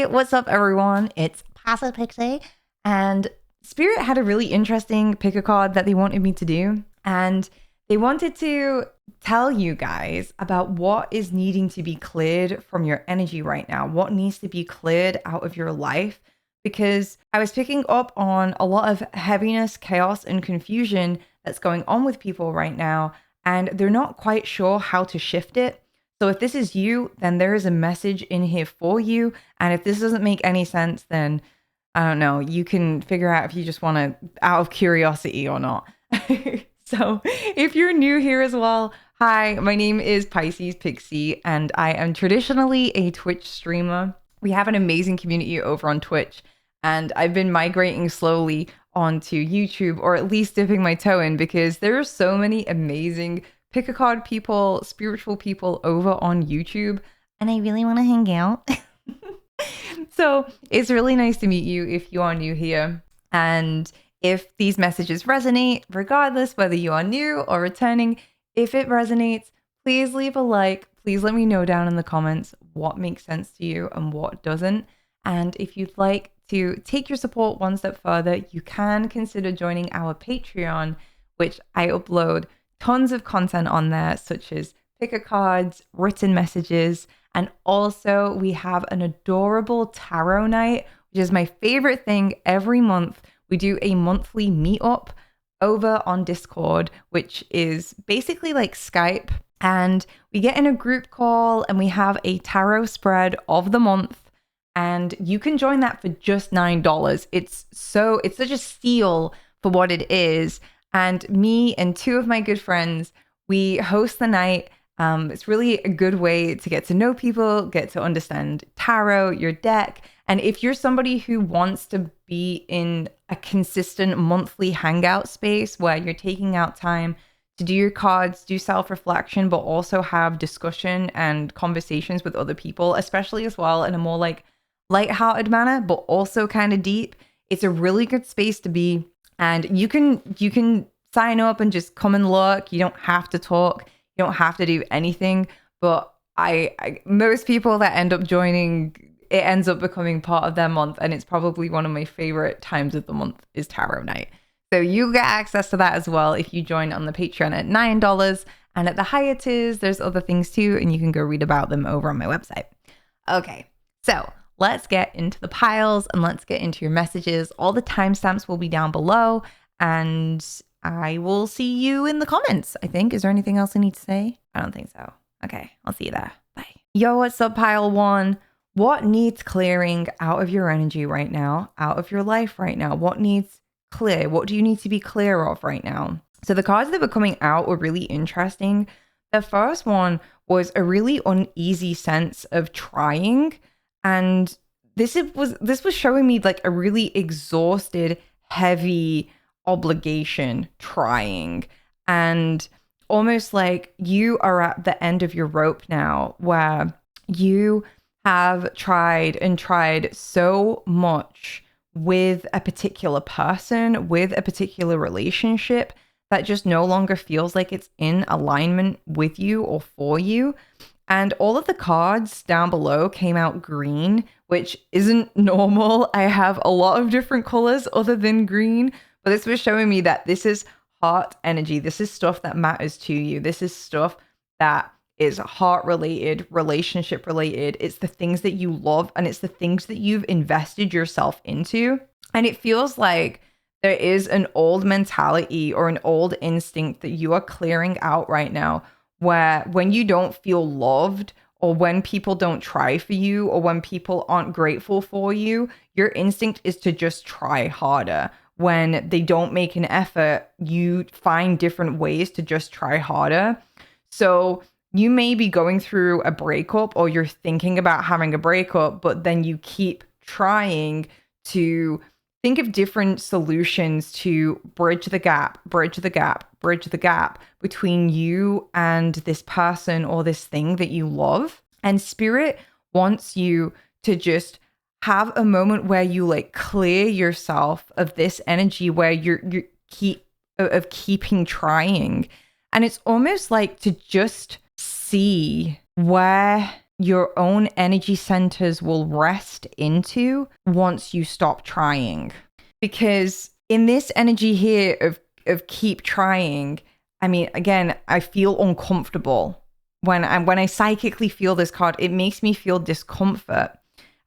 Hey, what's up, everyone? It's Pixie, and Spirit had a really interesting pick a card that they wanted me to do, and they wanted to tell you guys about what is needing to be cleared from your energy right now, what needs to be cleared out of your life, because I was picking up on a lot of heaviness, chaos, and confusion that's going on with people right now, and they're not quite sure how to shift it. So if this is you, then there is a message in here for you. And if this doesn't make any sense, then I don't know, you can figure out if you just want to, out of curiosity or not. So if you're new here as well, hi, my name is Pixie, and I am traditionally a Twitch streamer. We have an amazing community over on Twitch, and I've been migrating slowly onto YouTube, or at least dipping my toe in, because there are so many amazing pick a card people, spiritual people over on YouTube, and I really want to hang out. So it's really nice to meet you if you are new here. And if these messages resonate, regardless whether you are new or returning, if it resonates, please leave a like. Please let me know down in the comments what makes sense to you and what doesn't. And if you'd like to take your support one step further, you can consider joining our Patreon, which I upload tons of content on there, such as pick a cards, written messages, and also we have an adorable tarot night, which is my favorite thing. Every month we do a monthly meetup over on Discord, which is basically like Skype, and we get in a group call and we have a tarot spread of the month, and you can join that for just $9. It's such a steal for what it is. And me and two of my good friends, we host the night. It's really a good way to get to know people, get to understand tarot, your deck. And if you're somebody who wants to be in a consistent monthly hangout space where you're taking out time to do your cards, do self-reflection, but also have discussion and conversations with other people, especially as well in a more like lighthearted manner, but also kind of deep, it's a really good space to be. And you can sign up and just come and look. You don't have to talk. You don't have to do anything. But I most people that end up joining, it ends up becoming part of their month. And it's probably one of my favorite times of the month is tarot night. So you get access to that as well if you join on the Patreon at $9. And at the higher tiers, there's other things too. And you can go read about them over on my website. Okay, so let's get into the piles and let's get into your messages. All the timestamps will be down below, and I will see you in the comments, I think. Is there anything else I need to say? I don't think so. Okay, I'll see you there. Bye. Yo, what's up, pile one? What needs clearing out of your energy right now, out of your life right now? What needs clear? What do you need to be clear of right now? So the cards that were coming out were really interesting. The first one was a really uneasy sense of trying. And this was showing me like a really exhausted, heavy obligation trying, and almost like you are at the end of your rope now, where you have tried and tried so much with a particular person, with a particular relationship, that just no longer feels like it's in alignment with you or for you. And all of the cards down below came out green, which isn't normal. I have a lot of different colors other than green, but this was showing me that this is heart energy. This is stuff that matters to you. This is stuff that is heart related, relationship related. It's the things that you love, and it's the things that you've invested yourself into. And it feels like there is an old mentality or an old instinct that you are clearing out right now, where when you don't feel loved, or when people don't try for you, or when people aren't grateful for you, your instinct is to just try harder. When they don't make an effort, you find different ways to just try harder. So you may be going through a breakup, or you're thinking about having a breakup, but then you keep trying to think of different solutions to bridge the gap between you and this person or this thing that you love. And Spirit wants you to just have a moment where you like clear yourself of this energy where you're keeping trying. And it's almost like to just see where your own energy centers will rest into once you stop trying. Because in this energy here of keep trying, I mean, again, I feel uncomfortable. When I psychically feel this card, it makes me feel discomfort.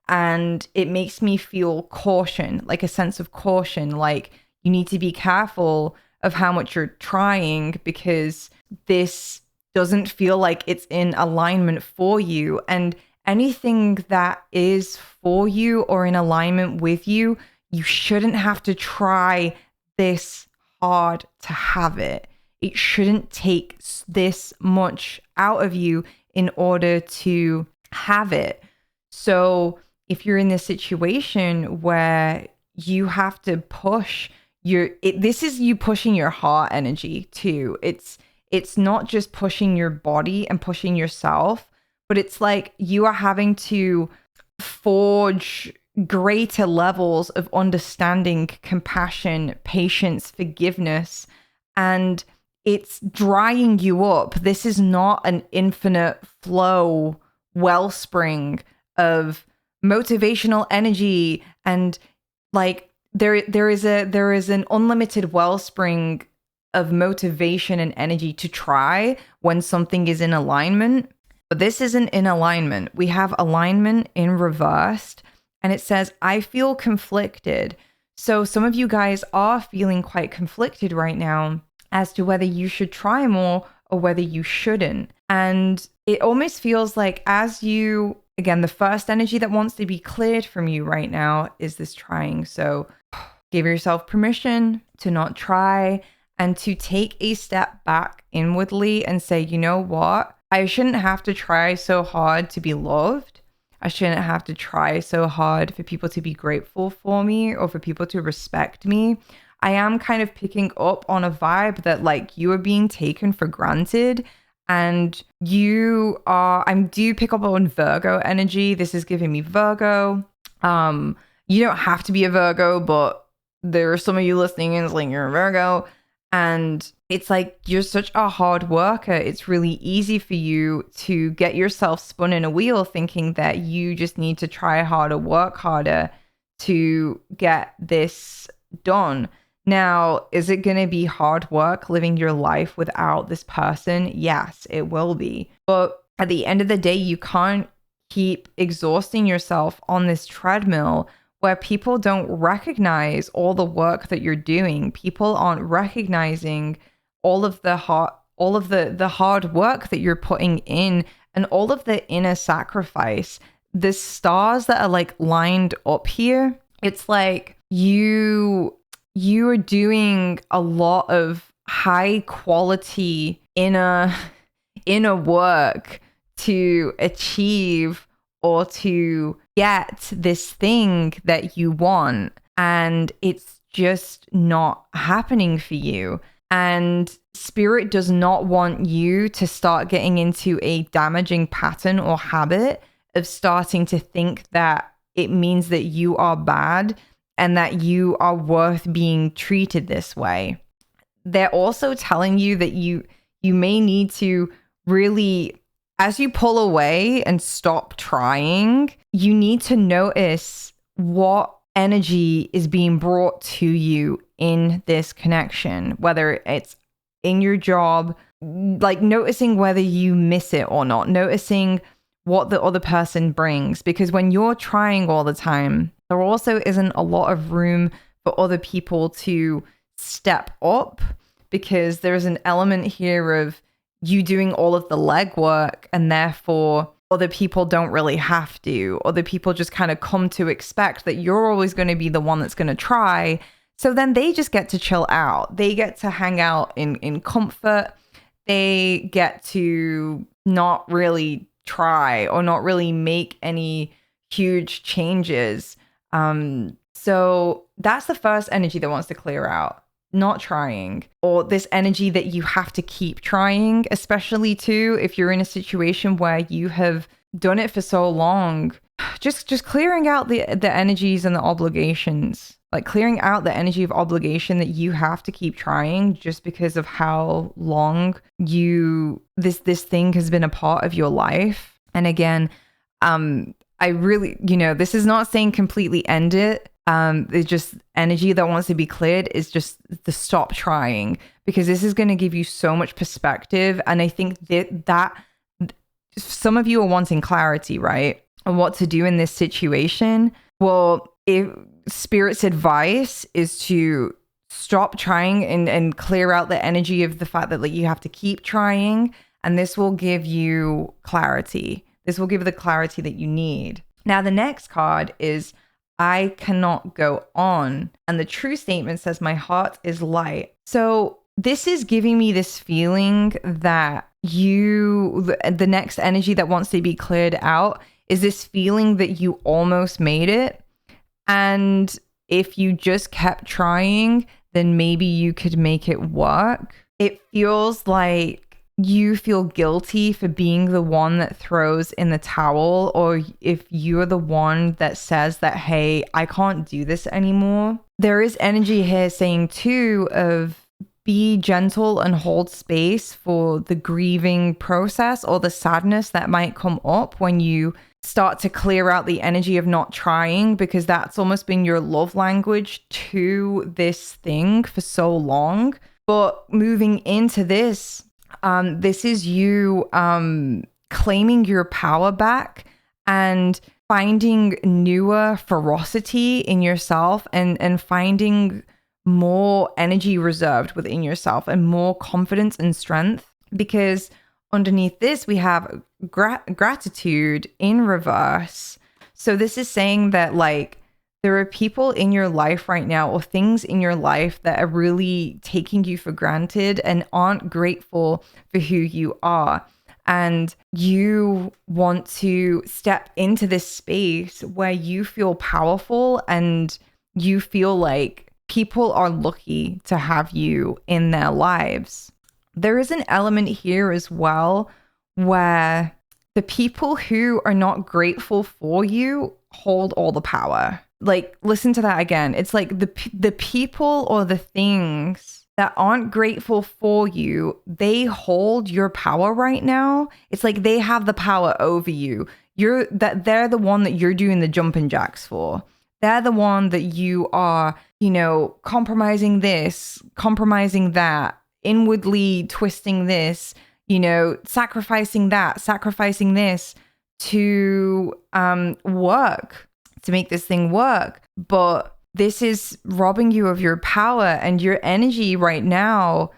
And it makes me feel caution, like a sense of caution, like you need to be careful of how much you're trying because this doesn't feel like it's in alignment for you. And anything that is for you or in alignment with you, you shouldn't have to try this hard to have it. It shouldn't take this much out of you in order to have it. So if you're in this situation where you have to push this is you pushing your heart energy too. It's not just pushing your body and pushing yourself, but it's like you are having to forge greater levels of understanding, compassion, patience, forgiveness, and it's drying you up. This is not an infinite flow wellspring of motivational energy, and like there is an unlimited wellspring of motivation and energy to try when something is in alignment. But this isn't in alignment. We have alignment in reversed, and it says, I feel conflicted. So some of you guys are feeling quite conflicted right now as to whether you should try more or whether you shouldn't. And it almost feels like again, the first energy that wants to be cleared from you right now is this trying. So give yourself permission to not try and to take a step back inwardly and say, you know what? I shouldn't have to try so hard to be loved. I shouldn't have to try so hard for people to be grateful for me or for people to respect me. I am kind of picking up on a vibe that like you are being taken for granted. And I do pick up on Virgo energy. This is giving me Virgo. You don't have to be a Virgo, but there are some of you listening and it's like you're a Virgo. And it's like you're such a hard worker. It's really easy for you to get yourself spun in a wheel thinking that you just need to try harder, work harder to get this done. Now, is it going to be hard work living your life without this person? Yes, it will be. But at the end of the day, you can't keep exhausting yourself on this treadmill where people don't recognize all the work that you're doing. People aren't recognizing all of the hard work that you're putting in and all of the inner sacrifice. The stars that are like lined up here, it's like you are doing a lot of high quality inner work to achieve or to get this thing that you want, and it's just not happening for you. And spirit does not want you to start getting into a damaging pattern or habit of starting to think that it means that you are bad and that you are worth being treated this way. They're also telling you that you may need to really, as you pull away and stop trying, you need to notice what energy is being brought to you in this connection, whether it's in your job, like noticing whether you miss it or not, noticing what the other person brings. Because when you're trying all the time, there also isn't a lot of room for other people to step up, because there's an element here of you doing all of the legwork, and therefore other people don't really have to. Other people just kind of come to expect that you're always going to be the one that's going to try. So then they just get to chill out. They get to hang out in comfort. They get to not really try or not really make any huge changes. So that's the first energy that wants to clear out. Not trying, or this energy that you have to keep trying, especially too if you're in a situation where you have done it for so long. Just clearing out the energies and the obligations, like clearing out the energy of obligation that you have to keep trying just because of how long this thing has been a part of your life. And again, I really, this is not saying completely end it. It's just energy that wants to be cleared is just to stop trying, because this is going to give you so much perspective. And I think that some of you are wanting clarity, right? On what to do in this situation. Well, if Spirit's advice is to stop trying and clear out the energy of the fact that, like, you have to keep trying, and this will give you clarity. This will give the clarity that you need. Now, the next card is I cannot go on. And the true statement says my heart is light. So this is giving me this feeling that the next energy that wants to be cleared out is this feeling that you almost made it. And if you just kept trying, then maybe you could make it work. It feels like you feel guilty for being the one that throws in the towel, or if you're the one that says that, hey, I can't do this anymore. There is energy here saying too of be gentle and hold space for the grieving process or the sadness that might come up when you start to clear out the energy of not trying, because that's almost been your love language to this thing for so long. But moving into this, this is you claiming your power back and finding newer ferocity in yourself, and finding more energy reserved within yourself and more confidence and strength. Because underneath this, we have gratitude in reverse. So this is saying that, like, there are people in your life right now, or things in your life, that are really taking you for granted and aren't grateful for who you are. And you want to step into this space where you feel powerful and you feel like people are lucky to have you in their lives. There is an element here as well where the people who are not grateful for you hold all the power. Like, listen to that again. It's like the people or the things that aren't grateful for you, they hold your power right now. It's like they have the power over you. They're the one that you're doing the jumping jacks for. They're the one that you are, compromising this, compromising that, inwardly twisting this, sacrificing that, sacrificing this to work, to make this thing work. But this is robbing you of your power, and your energy right now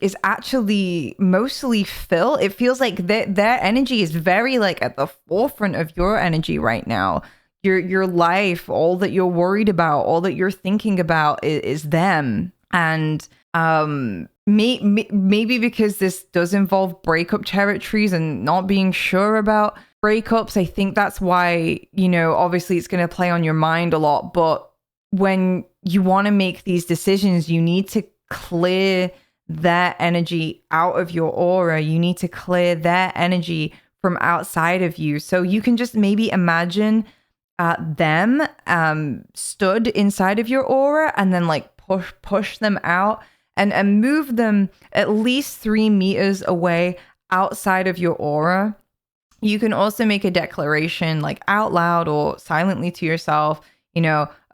is actually mostly Phil. It feels like their energy is very, like, at the forefront of your energy right now. Your life, all that you're worried about, all that you're thinking about is them. And maybe because this does involve breakup territories and not being sure about breakups, I think that's why, obviously it's going to play on your mind a lot. But when you want to make these decisions, you need to clear their energy out of your aura. You need to clear their energy from outside of you. So you can just maybe imagine them stood inside of your aura, and then, like, push them out and move them at least 3 meters away outside of your aura. You can also make a declaration, like, out loud or silently to yourself,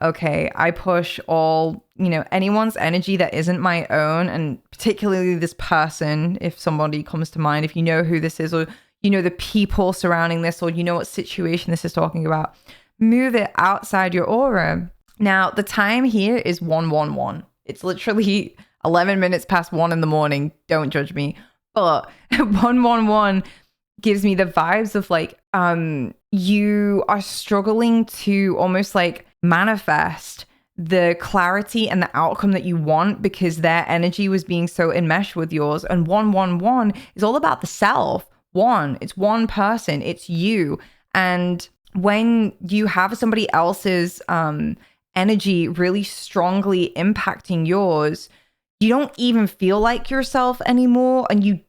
okay, I push all, anyone's energy that isn't my own, and particularly this person, if somebody comes to mind, if you know who this is, or the people surrounding this, or what situation this is talking about, move it outside your aura. Now, the time here is 111. It's literally 11 minutes past 1 in the morning. Don't judge me. But 111 gives me the vibes of, like, you are struggling to almost, like, manifest the clarity and the outcome that you want, because their energy was being so enmeshed with yours. And 111 is all about the self. It's one person. It's you. And when you have somebody else's energy really strongly impacting yours, you don't even feel like yourself anymore, and you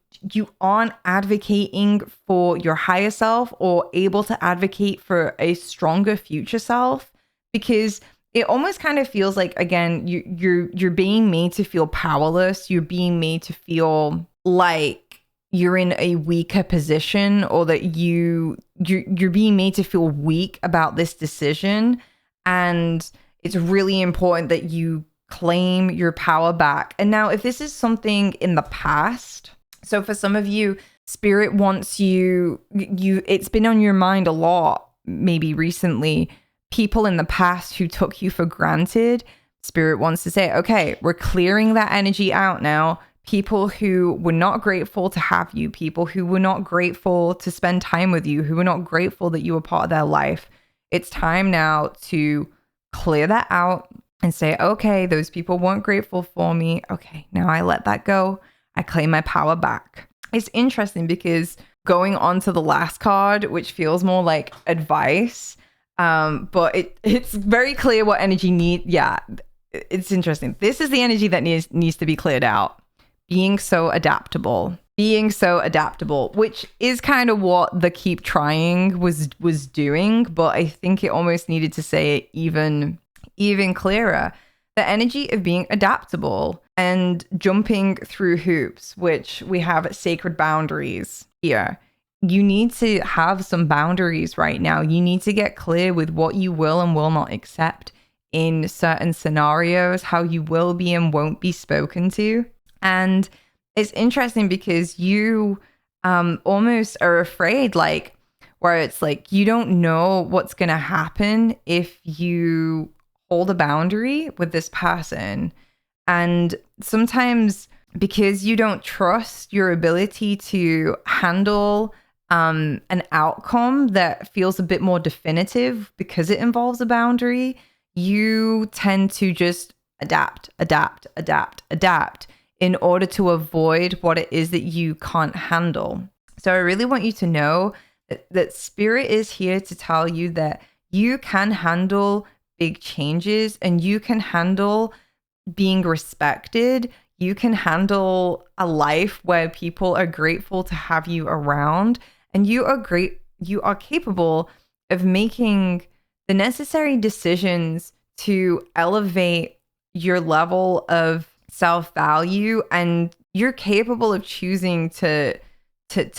aren't advocating for your higher self or able to advocate for a stronger future self, because it almost kind of feels like, again, you're being made to feel powerless. You're being made to feel like you're in a weaker position, or that you're being made to feel weak about this decision. And it's really important that you claim your power back. And now, if this is something in the past, so for some of you, Spirit wants it's been on your mind a lot, maybe recently, people in the past who took you for granted. Spirit wants to say, okay, we're clearing that energy out now. People who were not grateful to have you, people who were not grateful to spend time with you, who were not grateful that you were part of their life. It's time now to clear that out and say, okay, those people weren't grateful for me. Okay, now I let that go. I claim my power back. It's interesting because going on to the last card, which feels more like advice, but it's very clear what energy needs. Yeah, it's interesting. This is the energy that needs to be cleared out. Being so adaptable, which is kind of what the keep trying was doing, but I think it almost needed to say it even clearer. The energy of being adaptable and jumping through hoops, which we have sacred boundaries here. You need to have some boundaries right now. You need to get clear with what you will and will not accept in certain scenarios, how you will be and won't be spoken to. And it's interesting because you almost are afraid, like, where it's like you don't know what's going to happen if you hold a boundary with this person. And sometimes because you don't trust your ability to handle an outcome that feels a bit more definitive because it involves a boundary, you tend to just adapt in order to avoid what it is that you can't handle. So I really want you to know that Spirit is here to tell you that you can handle big changes, and you can handle being respected. You can handle a life where people are grateful to have you around, and you are capable of making the necessary decisions to elevate your level of self-value, and you're capable of choosing to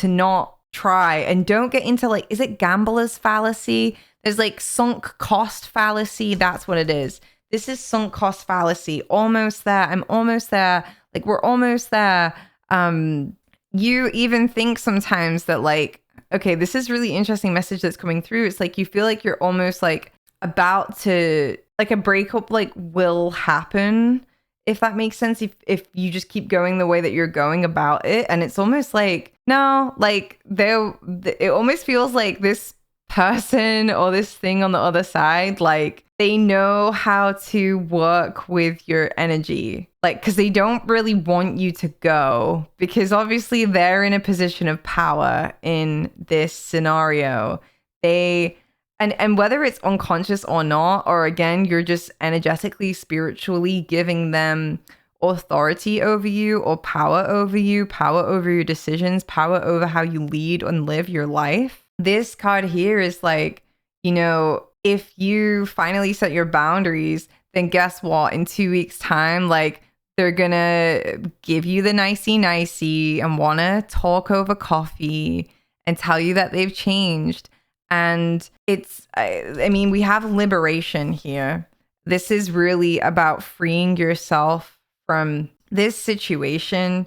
not try and don't get into, like, is it gambler's fallacy? There's like sunk cost fallacy. That's what it is. This is sunk cost fallacy. Almost there. I'm almost there. Like, we're almost there. You even think sometimes that, like, okay, this is really interesting message that's coming through. It's like you feel like you're almost like about to, like, a breakup like will happen, if that makes sense, if you just keep going the way that you're going about it. And it's almost like, no, like it almost feels like this person or this thing on the other side, like, they know how to work with your energy, like, because they don't really want you to go, because obviously they're in a position of power in this scenario. And whether it's unconscious or not, or again, you're just energetically, spiritually giving them authority over you, or power over you, power over your decisions, power over how you lead and live your life. This card here is like, you know, if you finally set your boundaries, then guess what? In 2 weeks' time, like, they're gonna give you the nicey and wanna talk over coffee and tell you that they've changed. And it's, I mean, we have liberation here. This is really about freeing yourself from this situation.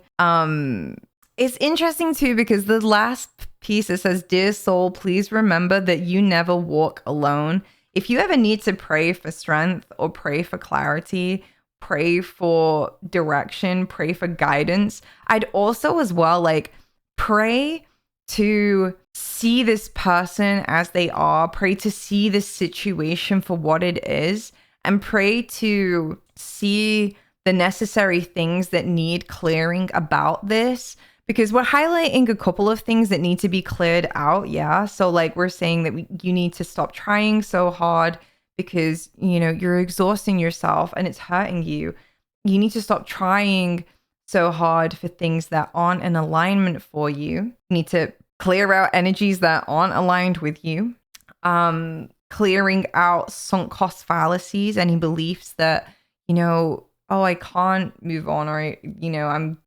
It's interesting too, because the last piece, it says, "Dear soul, please remember that you never walk alone. If you ever need to pray for strength or pray for clarity, pray for direction, pray for guidance, I'd also as well, like, pray to see this person as they are, pray to see this situation for what it is, and pray to see the necessary things that need clearing about this." Because we're highlighting a couple of things that need to be cleared out. Yeah. So, like, we're saying that you need to stop trying so hard because, you know, you're exhausting yourself and it's hurting you. You need to stop trying so hard for things that aren't in alignment for you. You need to clear out energies that aren't aligned with you. Clearing out sunk cost fallacies, any beliefs that, you know, oh, I can't move on, or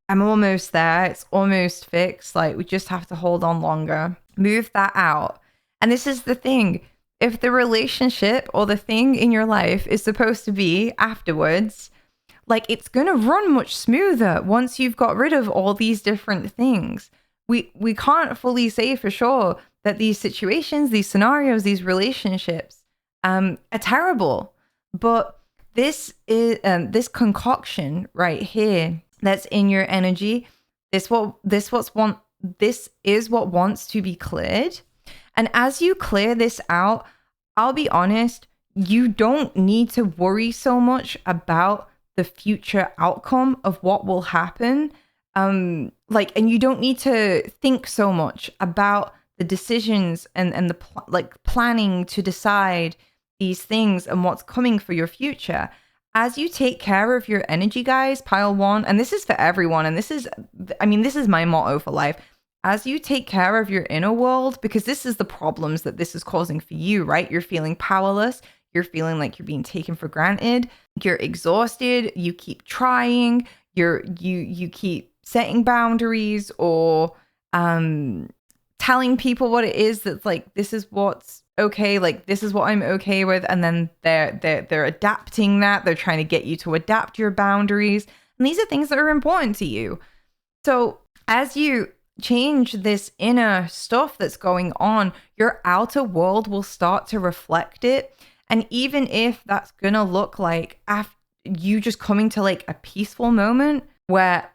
I'm almost there. It's almost fixed. Like, we just have to hold on longer. Move that out. And this is the thing. If the relationship or the thing in your life is supposed to be afterwards, like, it's going to run much smoother once you've got rid of all these different things. We can't fully say for sure that these situations, these scenarios, these relationships are terrible. But this is this concoction right here that's in your energy. This is what wants to be cleared. And as you clear this out, I'll be honest, you don't need to worry so much about the future outcome of what will happen. And you don't need to think so much about the decisions and the planning to decide these things and what's coming for your future. As you take care of your energy, guys, pile one, and this is for everyone, and this is my motto for life. As you take care of your inner world, because this is the problems that this is causing for you, right? You're feeling powerless. You're feeling like you're being taken for granted. You're exhausted. You keep trying. You keep setting boundaries or telling people what it is that's like, this is what's okay, like this is what I'm okay with, and then they're adapting that. They're trying to get you to adapt your boundaries. And these are things that are important to you. So as you change this inner stuff that's going on, your outer world will start to reflect it. And even if that's gonna look like after you just coming to like a peaceful moment where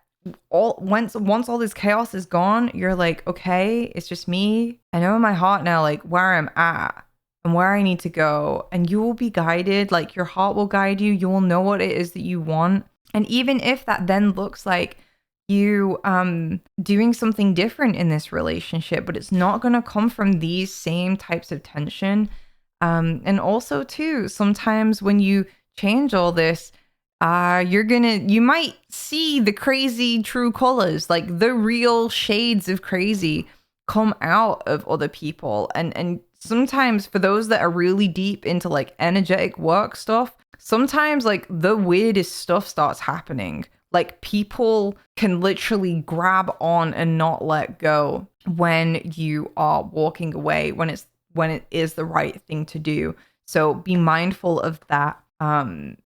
once all this chaos is gone, you're like, okay, it's just me. I know in my heart now, like, where I'm at and where I need to go. And you will be guided, like your heart will guide you. You will know what it is that you want. And even if that then looks like you doing something different in this relationship, but it's not going to come from these same types of tension. And also too, sometimes when you change all this, you might see the crazy true colors, like the real shades of crazy come out of other people. And sometimes for those that are really deep into like energetic work stuff, sometimes like the weirdest stuff starts happening. Like people can literally grab on and not let go when you are walking away, when it is the right thing to do. So be mindful of that.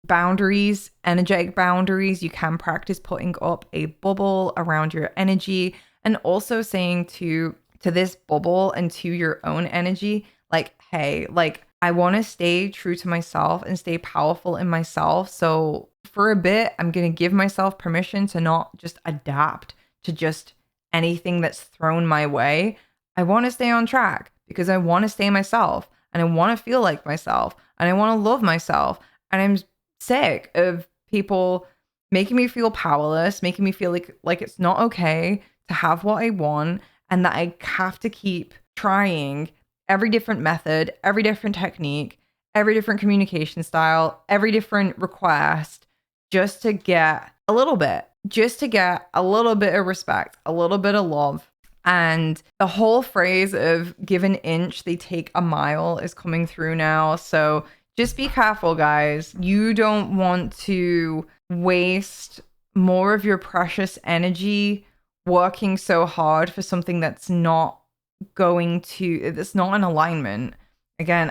Boundaries, energetic boundaries. You can practice putting up a bubble around your energy, and also saying to this bubble and to your own energy, like, hey, like, I want to stay true to myself and stay powerful in myself. So for a bit, I'm going to give myself permission to not just adapt to just anything that's thrown my way. I want to stay on track because I want to stay myself, and I want to feel like myself, and I want to love myself. And I'm sick of people making me feel powerless, making me feel like it's not okay to have what I want, and that I have to keep trying every different method, every different technique, every different communication style, every different request, just to get a little bit of respect, a little bit of love. And the whole phrase of give an inch, they take a mile is coming through now. So just be careful, guys. You don't want to waste more of your precious energy working so hard for something that's not in alignment. Again,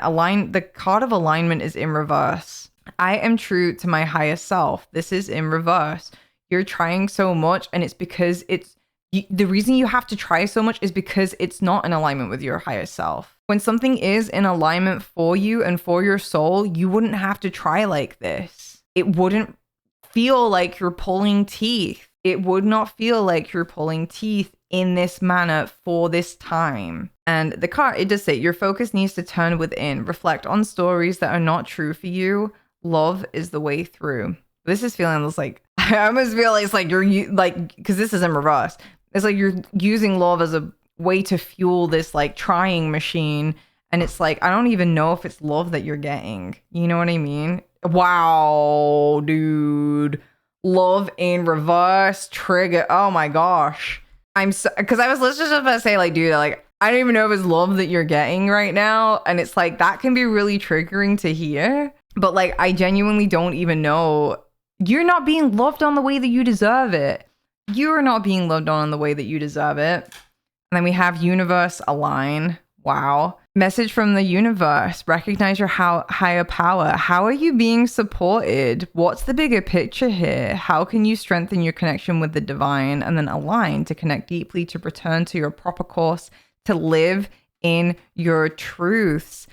the card of alignment is in reverse. I am true to my highest self. This is in reverse. You're trying so much, and it's because the reason you have to try so much is because it's not in alignment with your highest self. When something is in alignment for you and for your soul, you wouldn't have to try like this. It wouldn't feel like you're pulling teeth. It would not feel like you're pulling teeth in this manner for this time. And the card, it does say, your focus needs to turn within. Reflect on stories that are not true for you. Love is the way through. This is feeling like, I almost feel like it's like you're like, because this is in reverse. It's like you're using love as a way to fuel this like trying machine. And it's like, I don't even know if it's love that you're getting. You know what I mean? Wow, dude. Love in reverse trigger. Oh my gosh. Because I was just about to say, like, dude, like, I don't even know if it's love that you're getting right now. And it's like, that can be really triggering to hear. But like, I genuinely don't even know You're not being loved on the way that you deserve it. You're not being loved on the way that you deserve it. And then we have universe align. Wow. Message from the universe. Recognize your higher power. How are you being supported? What's the bigger picture here? How can you strengthen your connection with the divine? And then align to connect deeply, to return to your proper course, to live in your truths.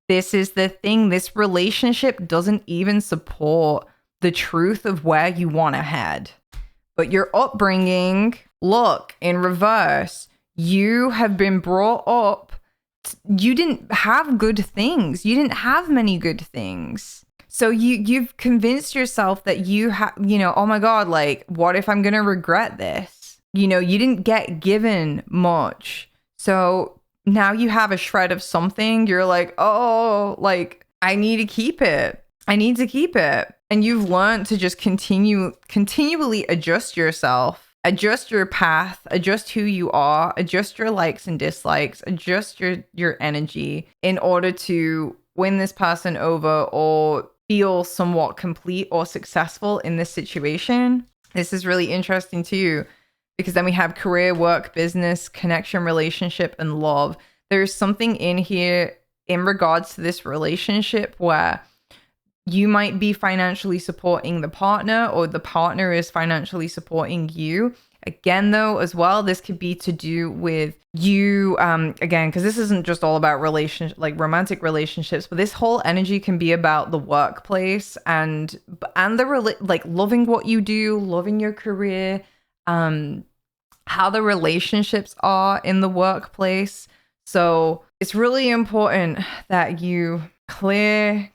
This is the thing. This relationship doesn't even support the truth of where you want to head. But your upbringing, look, in reverse, you have been brought up. You didn't have good things. You didn't have many good things. So you've convinced yourself that you have, oh my God, like, what if I'm going to regret this? You didn't get given much. So now you have a shred of something. You're like, oh, like, I need to keep it. I need to keep it. And you've learned to just continually adjust yourself, adjust your path, adjust who you are, adjust your likes and dislikes, adjust your energy in order to win this person over or feel somewhat complete or successful in this situation. This is really interesting too, because then we have career, work, business, connection, relationship, and love. There's something in here in regards to this relationship where you might be financially supporting the partner, or the partner is financially supporting you. Again, though, as well, this could be to do with you, again, because this isn't just all about romantic relationships, but this whole energy can be about the workplace and loving what you do, loving your career, how the relationships are in the workplace. So it's really important that you clear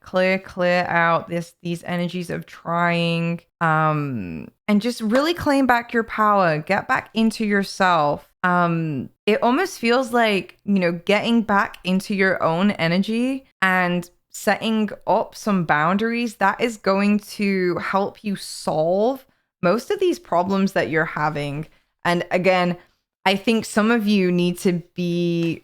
out these energies of trying, and just really claim back your power, get back into yourself. It almost feels like, getting back into your own energy and setting up some boundaries that is going to help you solve most of these problems that you're having. And again, I think some of you need to be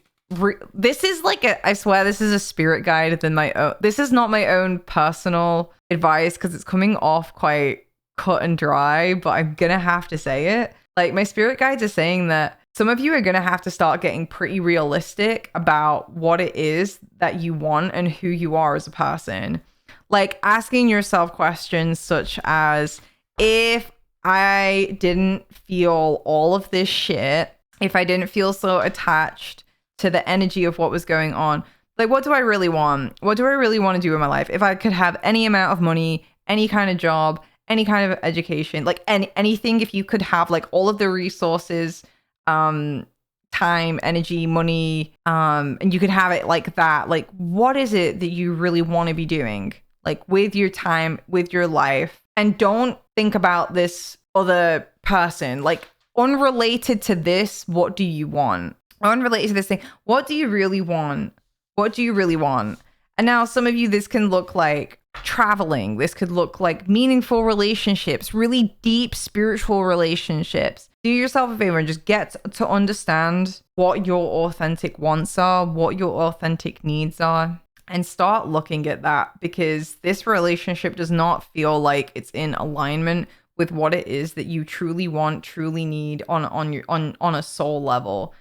this is like I swear this is a spirit guide than my own. This is not my own personal advice because it's coming off quite cut and dry, but I'm gonna have to say it. Like, my spirit guides are saying that some of you are gonna have to start getting pretty realistic about what it is that you want and who you are as a person. Like, asking yourself questions such as, if I didn't feel all of this shit, if I didn't feel so attached to the energy of what was going on, like, what do I really want? What do I really want to do in my life? If I could have any amount of money, any kind of job, any kind of education, like anything, if you could have like all of the resources, time, energy, money, and you could have it like that, like, what is it that you really want to be doing, like, with your time, with your life? And don't think about this other person, like, unrelated to this, what do you want? Unrelated to this thing, what do you really want? What do you really want? And now some of you, this can look like traveling. This could look like meaningful relationships, really deep spiritual relationships. Do yourself a favor and just get to understand what your authentic wants are, what your authentic needs are, and start looking at that, because this relationship does not feel like it's in alignment with what it is that you truly want, truly need on a soul level.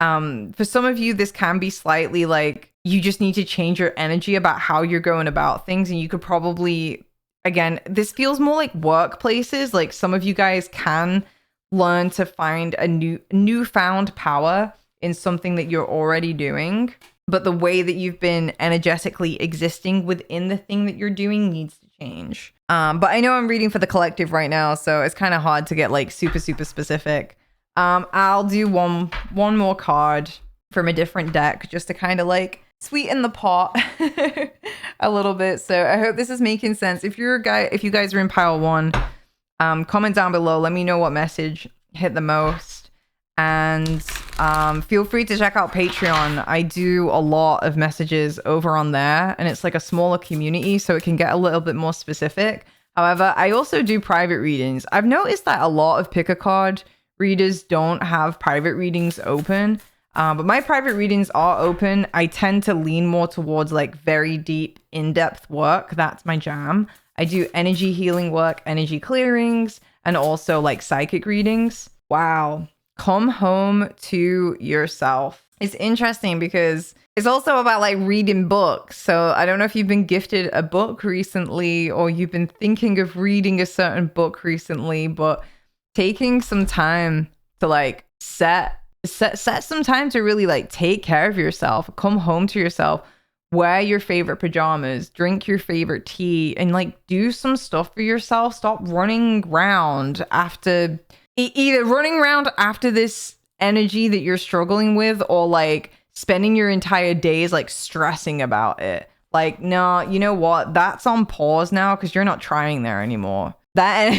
For some of you, this can be slightly like you just need to change your energy about how you're going about things. And you could probably, again, this feels more like workplaces. Like, some of you guys can learn to find a newfound power in something that you're already doing. But the way that you've been energetically existing within the thing that you're doing needs to change. But I know I'm reading for the collective right now, so it's kind of hard to get like super specific. I'll do one more card from a different deck just to kind of like sweeten the pot a little bit. So I hope this is making sense. If you guys are in pile 1, comment down below. Let me know what message hit the most. And feel free to check out Patreon. I do a lot of messages over on there, and it's like a smaller community, so it can get a little bit more specific. However, I also do private readings. I've noticed that a lot of pick a card readers don't have private readings open, but my private readings are open. I tend to lean more towards like very deep, in-depth work. That's my jam. I do energy healing work, energy clearings, and also like psychic readings. Wow. Come home to yourself. It's interesting because it's also about like reading books. So I don't know if you've been gifted a book recently or you've been thinking of reading a certain book recently, but taking some time to like set some time to really like take care of yourself, come home to yourself, wear your favorite pajamas, drink your favorite tea, and like do some stuff for yourself. Stop running around after either running around after this energy that you're struggling with, or like spending your entire days like stressing about it. Like, no, you know what? That's on pause now because you're not trying there anymore. You're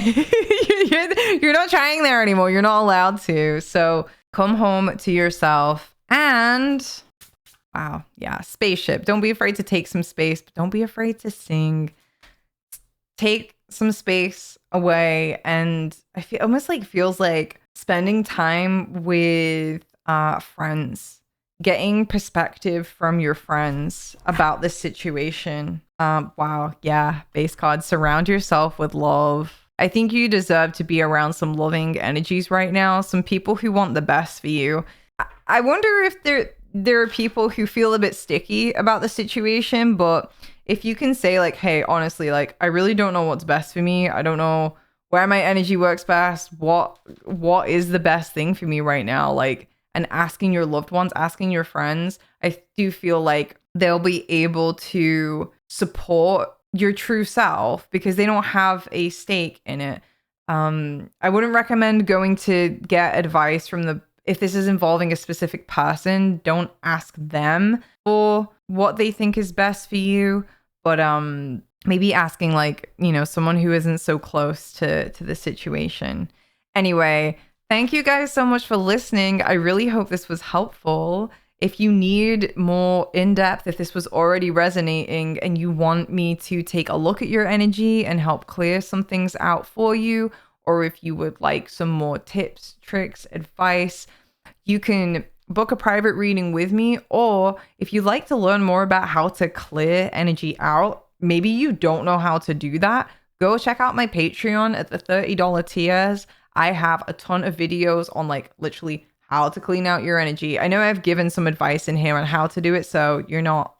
not trying there anymore. You're not allowed to. So come home to yourself. And wow, yeah, spaceship. Don't be afraid to take some space, but don't be afraid to sing. Take some space away, and I feel almost like feels like spending time with friends, getting perspective from your friends about the situation. Wow, yeah, base card. Surround yourself with love. I think you deserve to be around some loving energies right now. Some people who want the best for you. I wonder if there are people who feel a bit sticky about the situation, but if you can say like, hey, honestly, like I really don't know what's best for me. I don't know where my energy works best. What is the best thing for me right now? Like, and asking your loved ones, asking your friends, I do feel like they'll be able to support your true self because they don't have a stake in it. I wouldn't recommend going to get advice from if this is involving a specific person, don't ask them for what they think is best for you. But maybe asking like, you know, someone who isn't so close to the situation. Anyway, thank you guys so much for listening. I really hope this was helpful. If you need more in-depth, if this was already resonating and you want me to take a look at your energy and help clear some things out for you, or if you would like some more tips, tricks, advice, you can book a private reading with me. Or if you'd like to learn more about how to clear energy out, maybe you don't know how to do that, go check out my Patreon at the $30 tiers. I have a ton of videos on like literally how to clean out your energy. I know I've given some advice in here on how to do it, so you're not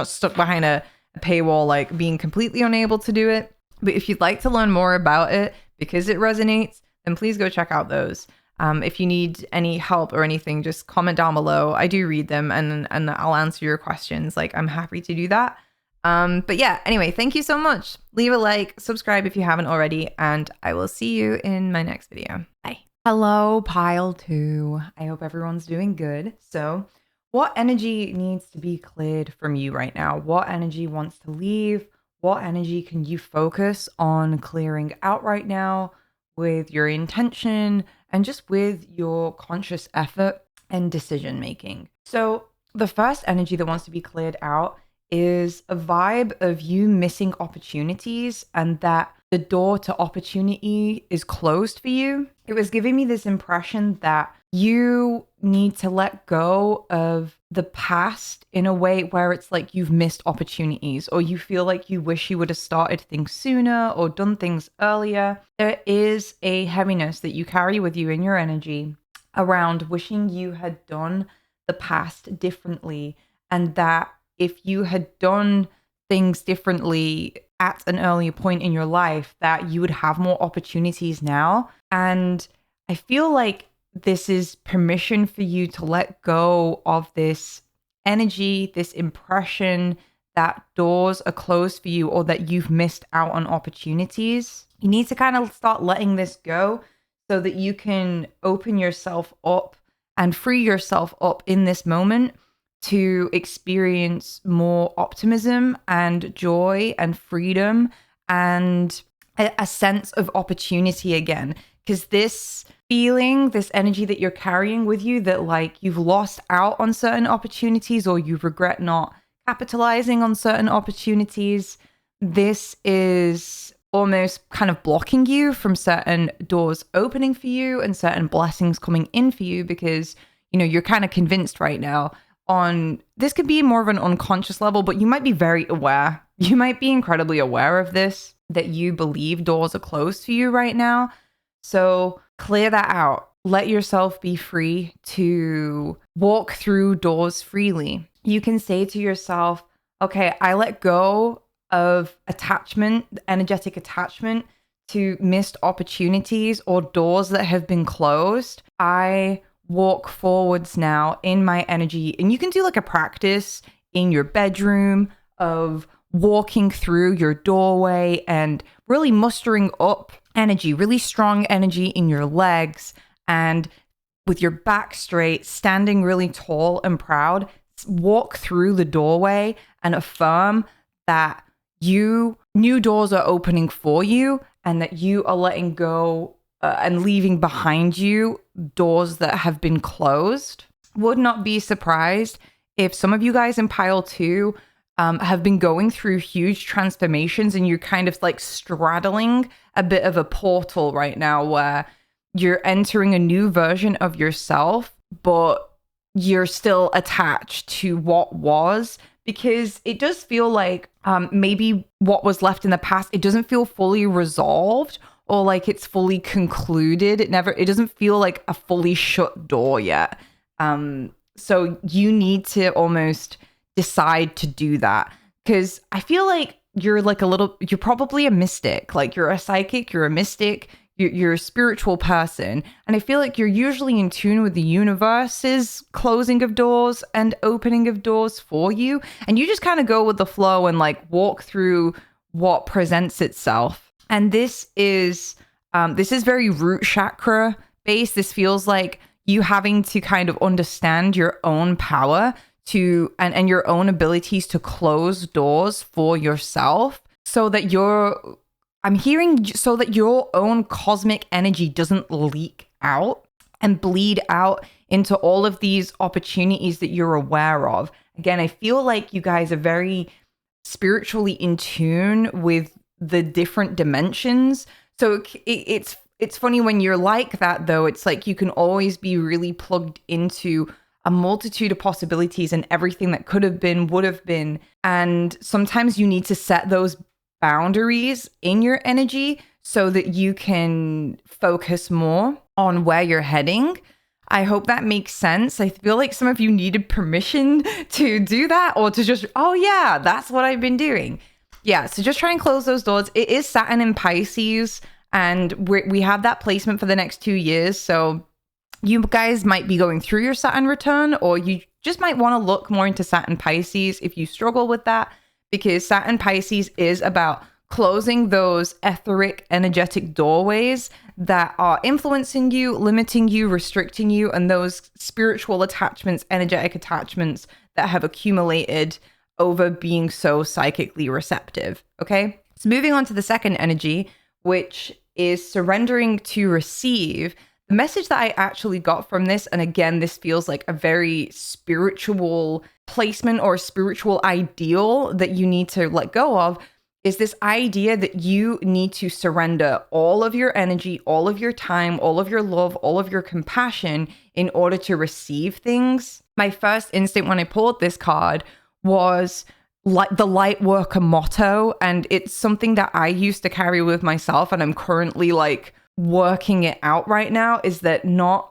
stuck behind a paywall like being completely unable to do it. But if you'd like to learn more about it because it resonates, then please go check out those. If you need any help or anything, just comment down below. I do read them and I'll answer your questions. Like, I'm happy to do that. But yeah, anyway, thank you so much. Leave a like, subscribe if you haven't already, and I will see you in my next video. Bye. Hello, pile 2. I hope everyone's doing good. So what energy needs to be cleared from you right now? What energy wants to leave? What energy can you focus on clearing out right now with your intention and just with your conscious effort and decision making? So the first energy that wants to be cleared out is a vibe of you missing opportunities and that the door to opportunity is closed for you. It was giving me this impression that you need to let go of the past in a way where it's like you've missed opportunities, or you feel like you wish you would have started things sooner or done things earlier. There is a heaviness that you carry with you in your energy around wishing you had done the past differently, and that if you had done things differently at an earlier point in your life, that you would have more opportunities now. And I feel like this is permission for you to let go of this energy, this impression that doors are closed for you or that you've missed out on opportunities. You need to kind of start letting this go so that you can open yourself up and free yourself up in this moment to experience more optimism and joy and freedom and a sense of opportunity again. Because this feeling, this energy that you're carrying with you, that like you've lost out on certain opportunities or you regret not capitalizing on certain opportunities, this is almost kind of blocking you from certain doors opening for you and certain blessings coming in for you, because, you know, you're kind of convinced right now on this could be more of an unconscious level, but you might be very aware. You might be incredibly aware of this, that you believe doors are closed for you right now. So clear that out. Let yourself be free to walk through doors freely. You can say to yourself, okay, I let go of attachment, energetic attachment to missed opportunities or doors that have been closed. I walk forwards now in my energy. And you can do like a practice in your bedroom of walking through your doorway and really mustering up energy, really strong energy in your legs, and with your back straight, standing really tall and proud, walk through the doorway and affirm that new doors are opening for you and that you are letting go and leaving behind you doors that have been closed. Would not be surprised if some of you guys in pile 2 have been going through huge transformations and you're kind of like straddling a bit of a portal right now where you're entering a new version of yourself, but you're still attached to what was, because it does feel like maybe what was left in the past, it doesn't feel fully resolved or like it's fully concluded. It doesn't feel like a fully shut door yet. So you need to almost decide to do that, because I feel like you're probably a mystic, like you're a psychic, you're a mystic, you're a spiritual person. And I feel like you're usually in tune with the universe's closing of doors and opening of doors for you. And you just kind of go with the flow and like walk through what presents itself. And this is very root chakra based. This feels like you having to kind of understand your own power and your own abilities to close doors for yourself, so that your own cosmic energy doesn't leak out and bleed out into all of these opportunities that you're aware of. Again, I feel like you guys are very spiritually in tune with the different dimensions. So it's funny when you're like that, though. It's like you can always be really plugged into a multitude of possibilities and everything that could have been, would have been. And sometimes you need to set those boundaries in your energy so that you can focus more on where you're heading. I hope that makes sense. I feel like some of you needed permission to do that, or to just, oh yeah, that's what I've been doing. Yeah, so just try and close those doors. It is Saturn in Pisces, and we have that placement for the next 2 years. So you guys might be going through your Saturn return, or you just might want to look more into Saturn Pisces if you struggle with that, because Saturn Pisces is about closing those etheric, energetic doorways that are influencing you, limiting you, restricting you, and those spiritual attachments, energetic attachments that have accumulated over being so psychically receptive. Okay, so moving on to the second energy, which is surrendering to receive. The message that I actually got from this, and again, this feels like a very spiritual placement or a spiritual ideal that you need to let go of, is this idea that you need to surrender all of your energy, all of your time, all of your love, all of your compassion in order to receive things. My first instinct when I pulled this card was like the light worker motto, and it's something that I used to carry with myself, and I'm currently like working it out right now, is that not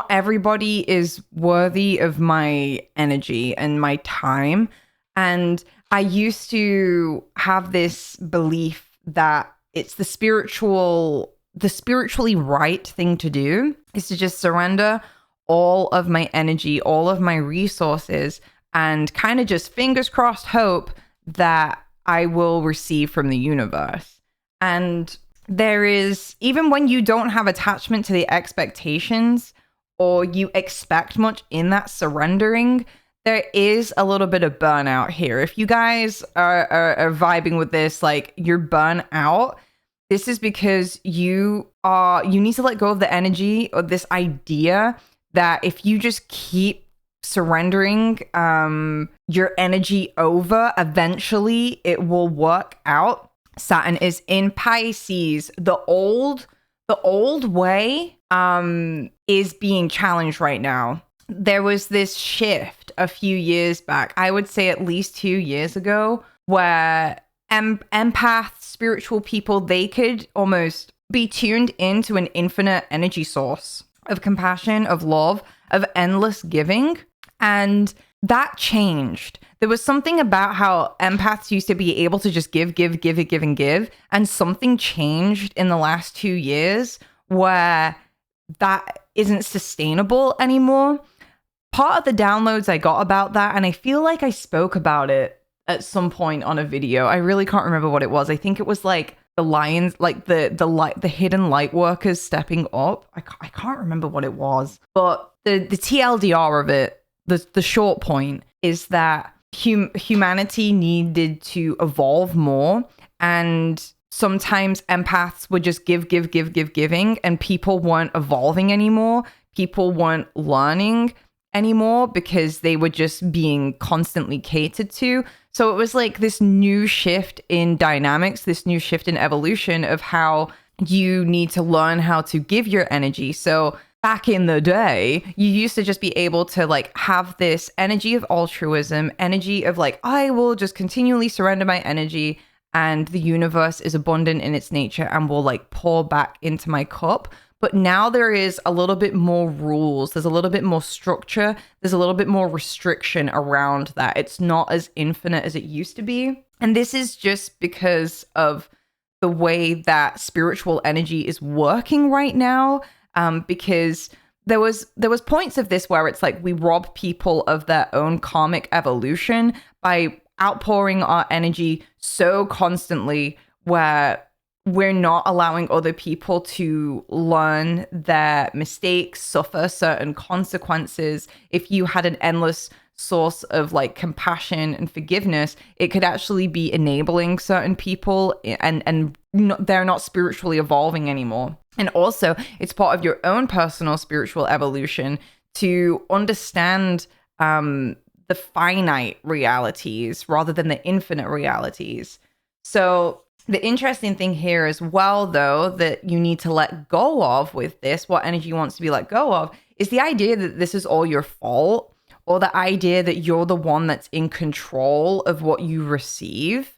everybody is worthy of my energy and my time. And I used to have this belief that it's the spiritually right thing to do is to just surrender all of my energy, all of my resources, and kind of just fingers crossed hope that I will receive from the universe. And there is, even when you don't have attachment to the expectations or you expect much in that surrendering, there is a little bit of burnout here. If you guys are vibing with this, like you're burnt out, this is because you need to let go of the energy or this idea that if you just keep surrendering your energy over, eventually it will work out. Saturn is in Pisces. The old way is being challenged right now. There was this shift a few years back, I would say at least 2 years ago, where empaths, spiritual people, they could almost be tuned into an infinite energy source of compassion, of love, of endless giving. And that changed. There was something about how empaths used to be able to just give, and give. And something changed in the last 2 years where that isn't sustainable anymore. Part of the downloads I got about that, and I feel like I spoke about it at some point on a video. I really can't remember what it was. I think it was like the lions, like the hidden light workers stepping up. I can't remember what it was, but the TLDR of it, the short point is that humanity needed to evolve more, and sometimes empaths would just giving, and people weren't evolving anymore. People weren't learning anymore because they were just being constantly catered to. So it was like this new shift in dynamics, this new shift in evolution of how you need to learn how to give your energy. So back in the day, you used to just be able to like have this energy of altruism, energy of like, I will just continually surrender my energy and the universe is abundant in its nature and will like pour back into my cup. But now there is a little bit more rules. There's a little bit more structure. There's a little bit more restriction around that. It's not as infinite as it used to be. And this is just because of the way that spiritual energy is working right now. Because there was points of this where it's like we rob people of their own karmic evolution by outpouring our energy so constantly, where we're not allowing other people to learn their mistakes, suffer certain consequences. If you had an endless source of like compassion and forgiveness, it could actually be enabling certain people and they're not spiritually evolving anymore. And also, it's part of your own personal spiritual evolution to understand the finite realities rather than the infinite realities. So the interesting thing here as well, though, that you need to let go of with this, what energy wants to be let go of, is the idea that this is all your fault, or the idea that you're the one that's in control of what you receive.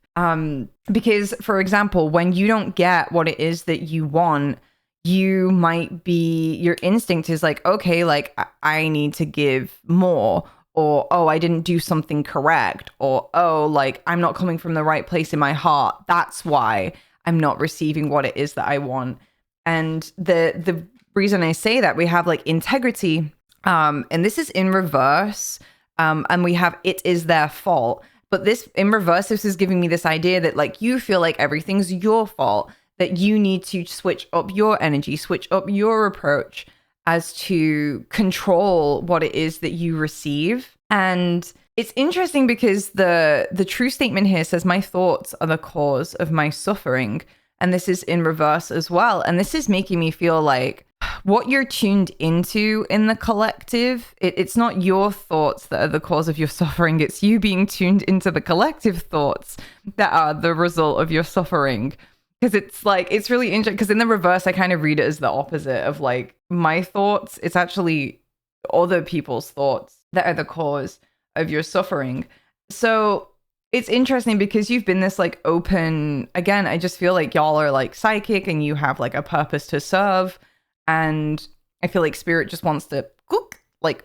Because, for example, when you don't get what it is that you want, you might be, your instinct is like, okay, like I need to give more, or, oh, I didn't do something correct, or, oh, like I'm not coming from the right place in my heart. That's why I'm not receiving what it is that I want. And the reason I say that, we have like integrity, and this is in reverse, and we have it is their fault. But this in reverse, this is giving me this idea that like you feel like everything's your fault, that you need to switch up your energy, switch up your approach as to control what it is that you receive. And it's interesting because the true statement here says, my thoughts are the cause of my suffering. And this is in reverse as well. And this is making me feel like what you're tuned into in the collective, it's not your thoughts that are the cause of your suffering. It's you being tuned into the collective thoughts that are the result of your suffering. Because it's like, it's really interesting, because in the reverse, I kind of read it as the opposite of like my thoughts. It's actually other people's thoughts that are the cause of your suffering. So it's interesting because you've been this like open, again, I just feel like y'all are like psychic and you have like a purpose to serve. And I feel like spirit just wants to like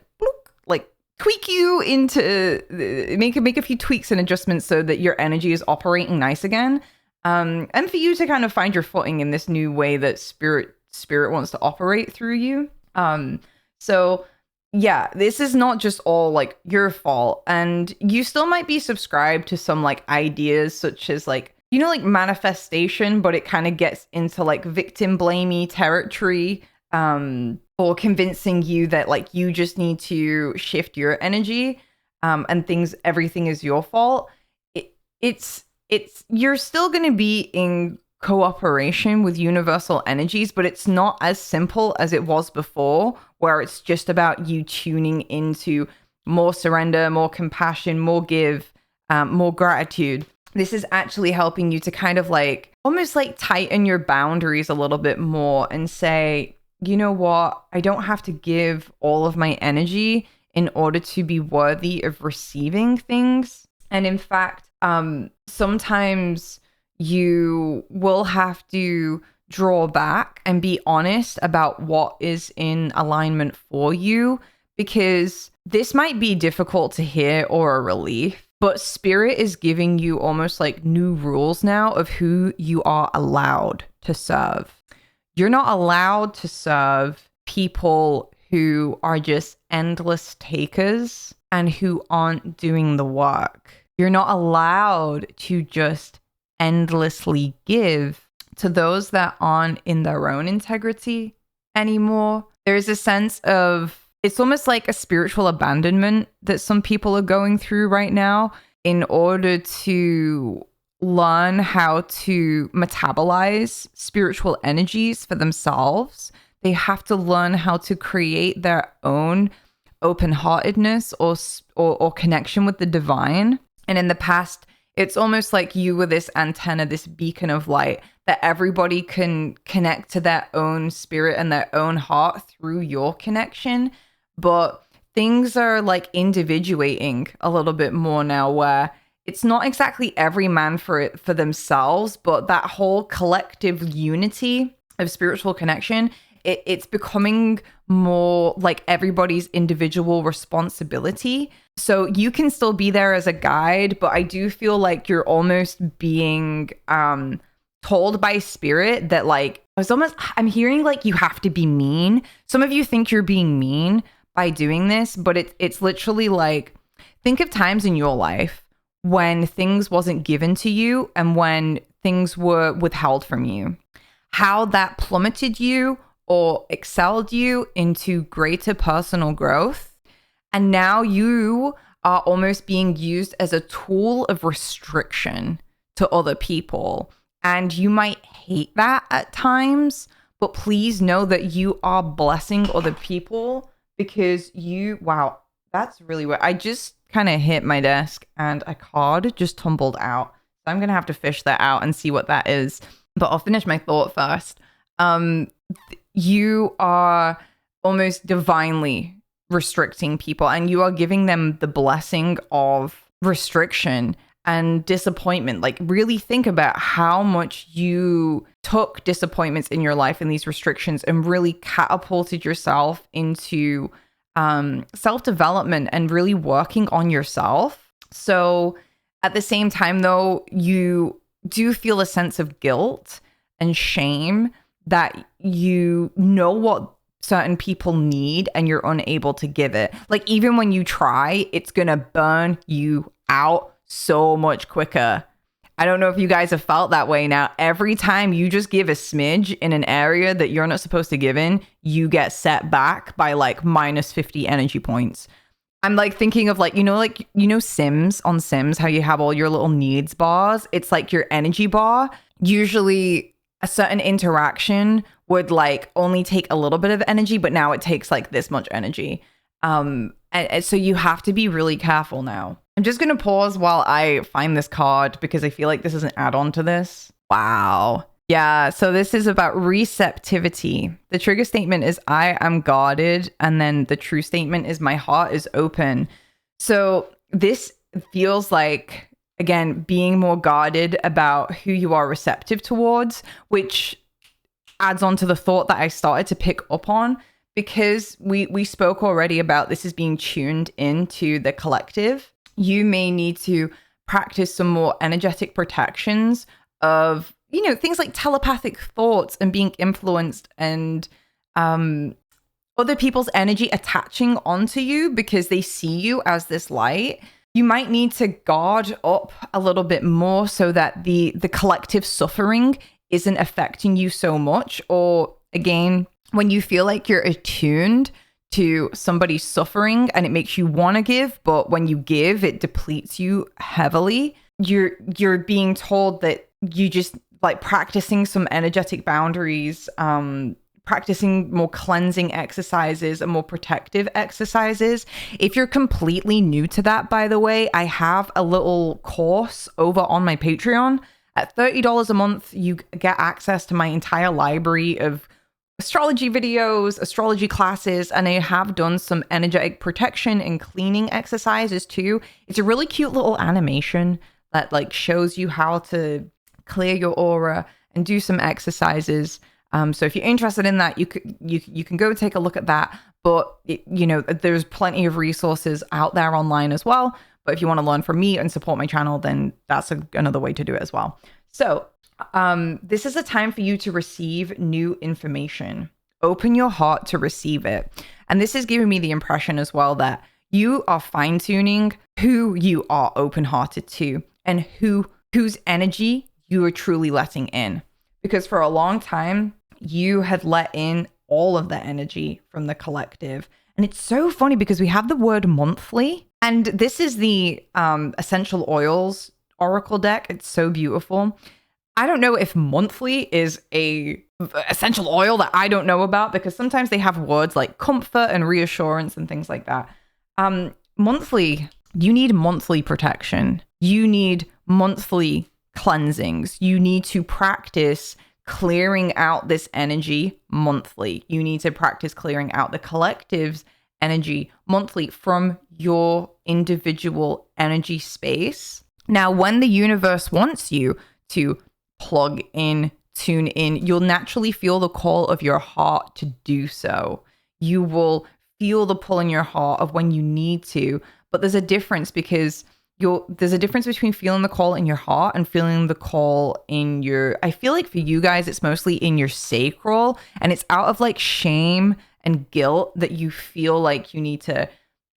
tweak you into, make a few tweaks and adjustments so that your energy is operating nice again. And for you to kind of find your footing in this new way that spirit wants to operate through you. So yeah, this is not just all like your fault, and you still might be subscribed to some like ideas such as like, you know, like manifestation, but it kind of gets into like victim blamey territory, or convincing you that like you just need to shift your energy, and everything is your fault. It's you're still going to be in cooperation with universal energies, but it's not as simple as it was before, where it's just about you tuning into more surrender, more compassion, more give, more gratitude. This is actually helping you to kind of like almost like tighten your boundaries a little bit more and say, you know what, I don't have to give all of my energy in order to be worthy of receiving things. And in fact, sometimes you will have to draw back and be honest about what is in alignment for you, because this might be difficult to hear or a relief, but spirit is giving you almost like new rules now of who you are allowed to serve. You're not allowed to serve people who are just endless takers and who aren't doing the work. You're not allowed to just endlessly give to those that aren't in their own integrity anymore. There's a sense of, it's almost like a spiritual abandonment that some people are going through right now in order to learn how to metabolize spiritual energies for themselves. They have to learn how to create their own open-heartedness or connection with the divine. And in the past, it's almost like you were this antenna, this beacon of light that everybody can connect to their own spirit and their own heart through your connection. But things are like individuating a little bit more now, where it's not exactly every man for themselves, but that whole collective unity of spiritual connection, it's becoming more like everybody's individual responsibility. So you can still be there as a guide, but I do feel like you're almost being told by spirit that like, I'm hearing like you have to be mean. Some of you think you're being mean by doing this, but it's literally like, think of times in your life when things wasn't given to you and when things were withheld from you, how that plummeted you or excelled you into greater personal growth. And now you are almost being used as a tool of restriction to other people. And you might hate that at times, but please know that you are blessing other people because wow, that's really weird. I just kind of hit my desk and a card just tumbled out. So I'm going to have to fish that out and see what that is. But I'll finish my thought first. You are almost divinely restricting people, and you are giving them the blessing of restriction and disappointment. Like, really think about how much you took disappointments in your life and these restrictions and really catapulted yourself into self-development and really working on yourself. So at the same time, though, you do feel a sense of guilt and shame that you know what certain people need and you're unable to give it. Like, even when you try, it's gonna burn you out so much quicker. I don't know if you guys have felt that way now. Every time you just give a smidge in an area that you're not supposed to give in, you get set back by like minus 50 energy points. I'm like thinking of like Sims, on Sims, how you have all your little needs bars. It's like your energy bar. Usually a certain interaction would like only take a little bit of energy, but now it takes like this much energy. And so you have to be really careful now. I'm just going to pause while I find this card because I feel like this is an add-on to this. Wow. Yeah, so this is about receptivity. The trigger statement is I am guarded, and then the true statement is my heart is open. So this feels like, again, being more guarded about who you are receptive towards, which adds on to the thought that I started to pick up on, because we spoke already about this as being tuned into the collective. You may need to practice some more energetic protections of, things like telepathic thoughts and being influenced and other people's energy attaching onto you because they see you as this light. You might need to guard up a little bit more so that the collective suffering isn't affecting you so much. Or again, when you feel like you're attuned to somebody's suffering and it makes you want to give, but when you give, it depletes you heavily. You're being told that you just like practicing some energetic boundaries, practicing more cleansing exercises and more protective exercises. If you're completely new to that, by the way, I have a little course over on my Patreon. At $30 a month, you get access to my entire library of astrology videos, astrology classes, and I have done some energetic protection and cleaning exercises too. It's a really cute little animation that like shows you how to clear your aura and do some exercises. So if you're interested in that, you can go take a look at that. But there's plenty of resources out there online as well. But if you want to learn from me and support my channel, then that's another way to do it as well. So this is a time for you to receive new information. Open your heart to receive it. And this is giving me the impression as well that you are fine-tuning who you are open-hearted to and whose energy you are truly letting in. Because for a long time, you had let in all of the energy from the collective. And it's so funny because we have the word monthly. And this is the Essential Oils Oracle deck. It's so beautiful. I don't know if monthly is a essential oil that I don't know about, because sometimes they have words like comfort and reassurance and things like that. Monthly, you need monthly protection. You need monthly cleansings. You need to practice clearing out this energy monthly. You need to practice clearing out the collective's energy monthly from your individual energy space. Now, when the universe wants you to plug in, tune in, you'll naturally feel the call of your heart to do so. You will feel the pull in your heart of when you need to, but there's a difference because there's a difference between feeling the call in your heart and feeling the call in your, I feel like for you guys, it's mostly in your sacral, and it's out of like shame and guilt that you feel like you need to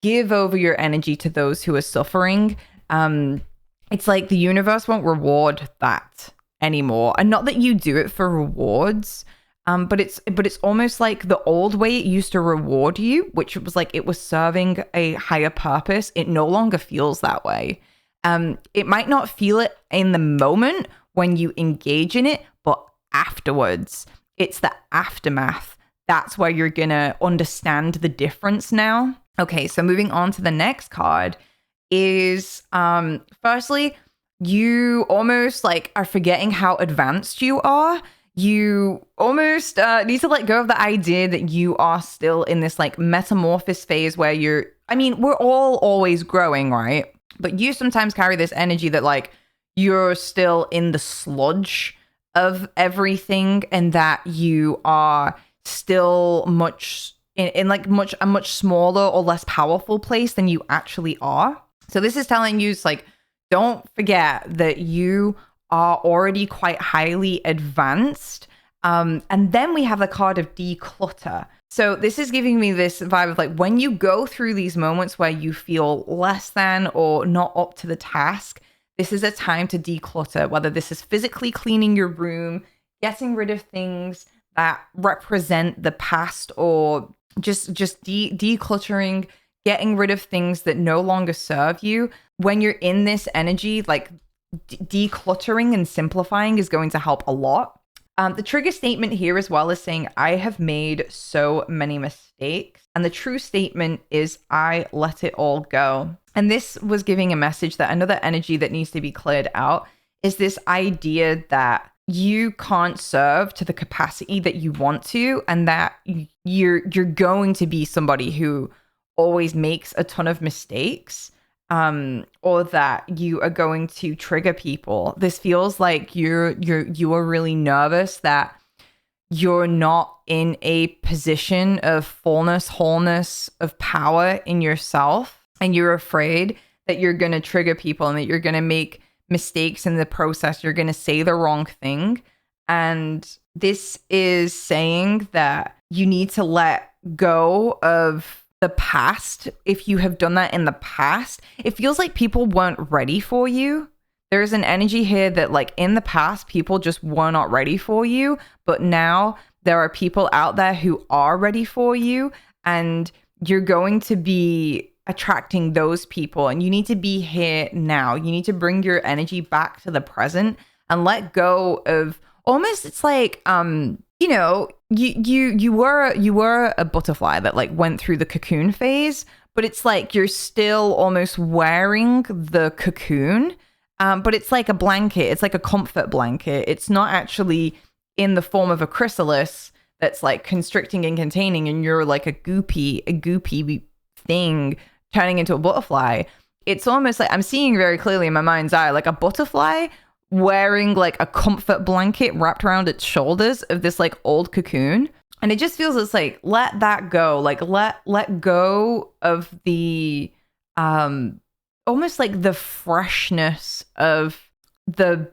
give over your energy to those who are suffering. It's like the universe won't reward that anymore. And not that you do it for rewards, but it's almost like the old way it used to reward you, which was like it was serving a higher purpose. It no longer feels that way. It might not feel it in the moment when you engage in it, but afterwards, it's the aftermath. That's where you're gonna understand the difference now. Okay, so moving on to the next card is, firstly, you almost like are forgetting how advanced you are. You almost need to let go of the idea that you are still in this like metamorphosis phase where we're all always growing, right? But you sometimes carry this energy that like you're still in the sludge of everything, and that you are still much in like a much smaller or less powerful place than you actually are. So this is telling you, it's like, don't forget that you are already quite highly advanced. And then we have the card of declutter. So this is giving me this vibe of like, when you go through these moments where you feel less than or not up to the task, this is a time to declutter, whether this is physically cleaning your room, getting rid of things that represent the past, or just decluttering, getting rid of things that no longer serve you. When you're in this energy, like decluttering and simplifying is going to help a lot. The trigger statement here as well is saying, I have made so many mistakes. And the true statement is, I let it all go. And this was giving a message that another energy that needs to be cleared out is this idea that you can't serve to the capacity that you want to, and that you're going to be somebody who always makes a ton of mistakes, or that you are going to trigger people. This feels like you are really nervous that you're not in a position of fullness, wholeness, of power in yourself, and you're afraid that you're going to trigger people and that you're going to make mistakes in the process. You're going to say the wrong thing. And this is saying that you need to let go of the past. If you have done that in the past, it feels like people weren't ready for you. There's an energy here that like in the past, people just were not ready for you. But now there are people out there who are ready for you, and you're going to be attracting those people, and you need to be here now. You need to bring your energy back to the present and let go of almost, it's like, you were a butterfly that like went through the cocoon phase, but it's like you're still almost wearing the cocoon, but it's like a blanket. It's like a comfort blanket. It's not actually in the form of a chrysalis that's like constricting and containing, and you're like a goopy thing turning into a butterfly. it's almost like I'm seeing very clearly in my mind's eye, like a butterfly wearing like a comfort blanket wrapped around its shoulders of this like old cocoon. And it just feels it's like, let that go. Like let go of the almost like the freshness of the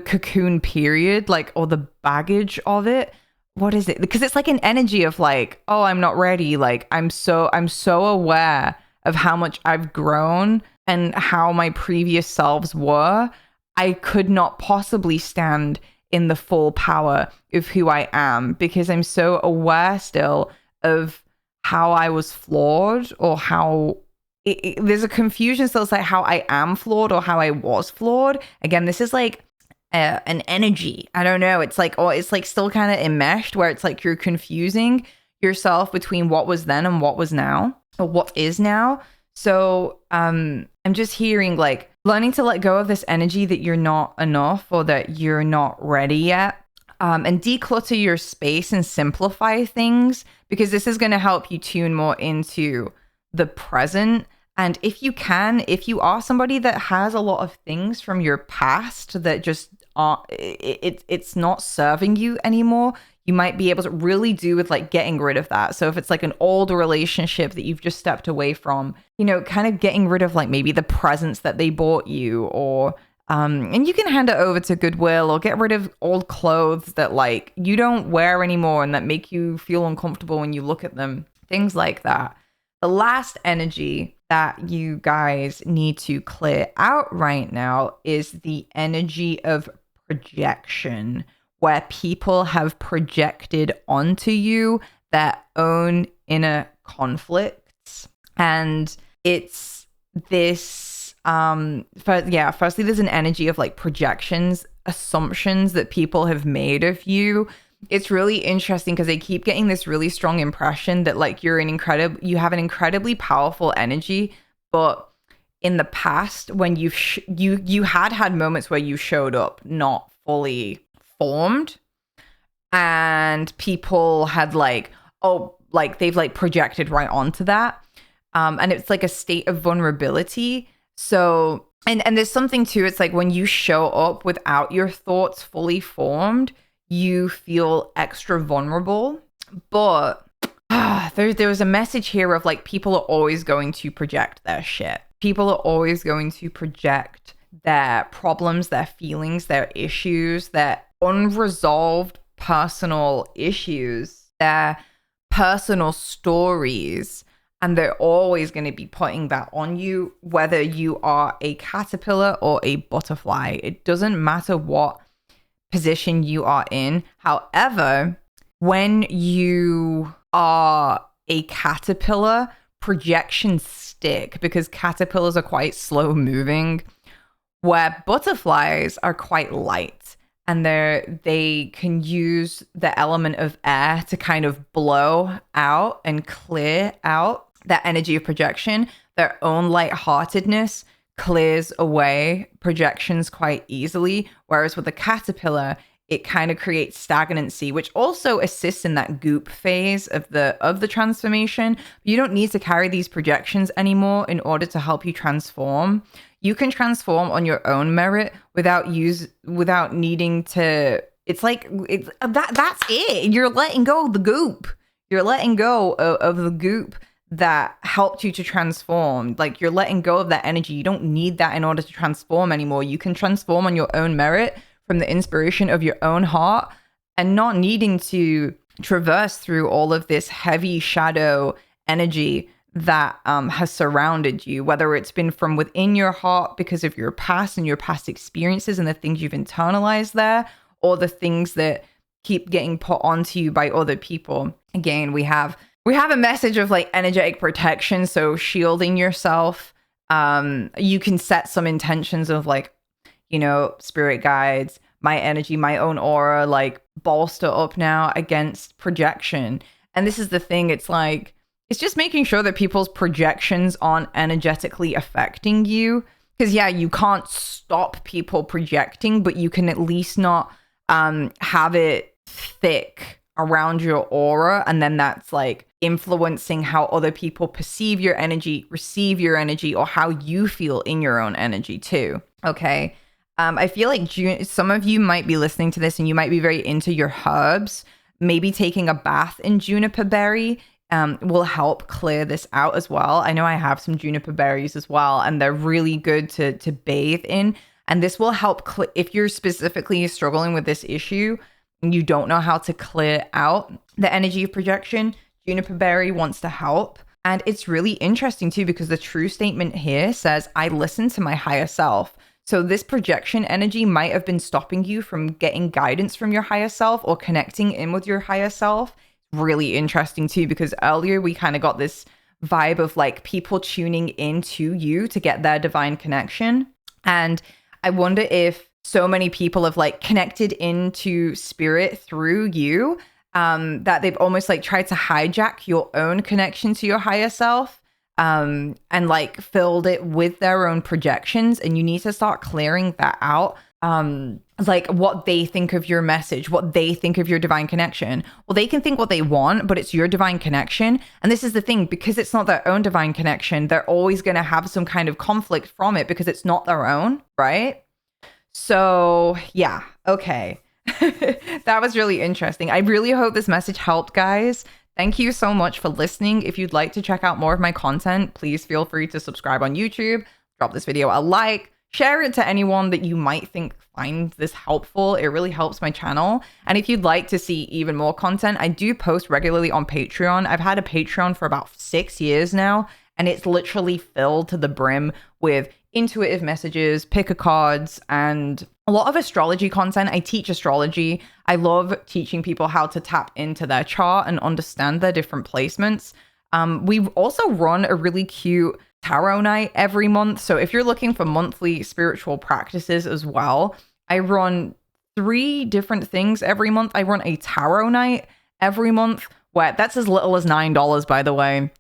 cocoon period, like, or the baggage of it. What is it? Because it's like an energy of like, oh, I'm not ready. Like I'm so aware of how much I've grown and how my previous selves were. I could not possibly stand in the full power of who I am because I'm so aware still of how I was flawed, or how there's a confusion still. It's like how I am flawed or how I was flawed. Again, this is like an energy. I don't know. It's like, oh, it's like still kind of enmeshed where it's like you're confusing yourself between what was then and what was now, or what is now. So I'm just hearing like learning to let go of this energy that you're not enough or that you're not ready yet, and declutter your space and simplify things, because this is going to help you tune more into the present. And if you are somebody that has a lot of things from your past that just aren't, it's not serving you anymore, you might be able to really do with like getting rid of that. So if it's like an old relationship that you've just stepped away from, you know, kind of getting rid of like maybe the presents that they bought you, or and you can hand it over to Goodwill, or get rid of old clothes that like you don't wear anymore and that make you feel uncomfortable when you look at them, things like that. The last energy that you guys need to clear out right now is the energy of projection, where people have projected onto you their own inner conflicts. And it's this, firstly, there's an energy of like projections, assumptions that people have made of you. It's really interesting because they keep getting this really strong impression that like you have an incredibly powerful energy, but in the past when you had moments where you showed up not fully formed, and people had like, oh, like they've like projected right onto that, and it's like a state of vulnerability. So and there's something too, it's like when you show up without your thoughts fully formed, you feel extra vulnerable. But there was a message here of like, people are always going to project their shit. People are always going to project their problems, their feelings, their issues, their unresolved personal issues, their personal stories, and they're always going to be putting that on you, whether you are a caterpillar or a butterfly. It doesn't matter what position you are in. However, when you are a caterpillar, projections stick because caterpillars are quite slow moving, where butterflies are quite light, and they can use the element of air to kind of blow out and clear out that energy of projection. Their own lightheartedness clears away projections quite easily, whereas with a caterpillar, it kind of creates stagnancy, which also assists in that goop phase of the transformation. You don't need to carry these projections anymore in order to help you transform. You can transform on your own merit without needing to. It's like that's it. You're letting go of the goop. You're letting go of the goop that helped you to transform. Like, you're letting go of that energy. You don't need that in order to transform anymore. You can transform on your own merit from the inspiration of your own heart, and not needing to traverse through all of this heavy shadow energy that has surrounded you, whether it's been from within your heart because of your past and your past experiences and the things you've internalized there, or the things that keep getting put onto you by other people. Again, we have a message of like energetic protection, so shielding yourself. You can set some intentions of like, you know, spirit guides, my energy, my own aura, like bolster up now against projection. And this is the thing, it's like, it's just making sure that people's projections aren't energetically affecting you. Because yeah, you can't stop people projecting, but you can at least not have it thick around your aura, and then that's like influencing how other people perceive your energy, receive your energy, or how you feel in your own energy too. Okay. I feel like some of you might be listening to this and you might be very into your herbs. Maybe taking a bath in juniper berry will help clear this out as well. I know I have some juniper berries as well, and they're really good to bathe in. And this will help if you're specifically struggling with this issue and you don't know how to clear out the energy of projection. Juniper berry wants to help. And it's really interesting too, because the true statement here says, I listen to my higher self. So this projection energy might have been stopping you from getting guidance from your higher self or connecting in with your higher self. Really interesting too, because earlier we kind of got this vibe of like people tuning into you to get their divine connection. And I wonder if so many people have like connected into spirit through you, that they've almost like tried to hijack your own connection to your higher self. And like filled it with their own projections, and you need to start clearing that out. Like what they think of your message, what they think of your divine connection. Well, they can think what they want, but it's your divine connection. And this is the thing, because it's not their own divine connection, they're always going to have some kind of conflict from it because it's not their own, right? So yeah, okay. That was really interesting. I really hope this message helped, guys. Thank you so much for listening. If you'd like to check out more of my content, please feel free to subscribe on YouTube, drop this video a like, share it to anyone that you might think finds this helpful. It really helps my channel. And if you'd like to see even more content, I do post regularly on Patreon. I've had a Patreon for about 6 years now, and it's literally filled to the brim with intuitive messages, pick a cards, and a lot of astrology content. I teach astrology. I love teaching people how to tap into their chart and understand their different placements. We also run a really cute tarot night every month. So if you're looking for monthly spiritual practices as well, I run 3 different things every month. I run a tarot night every month, where that's as little as $9, by the way.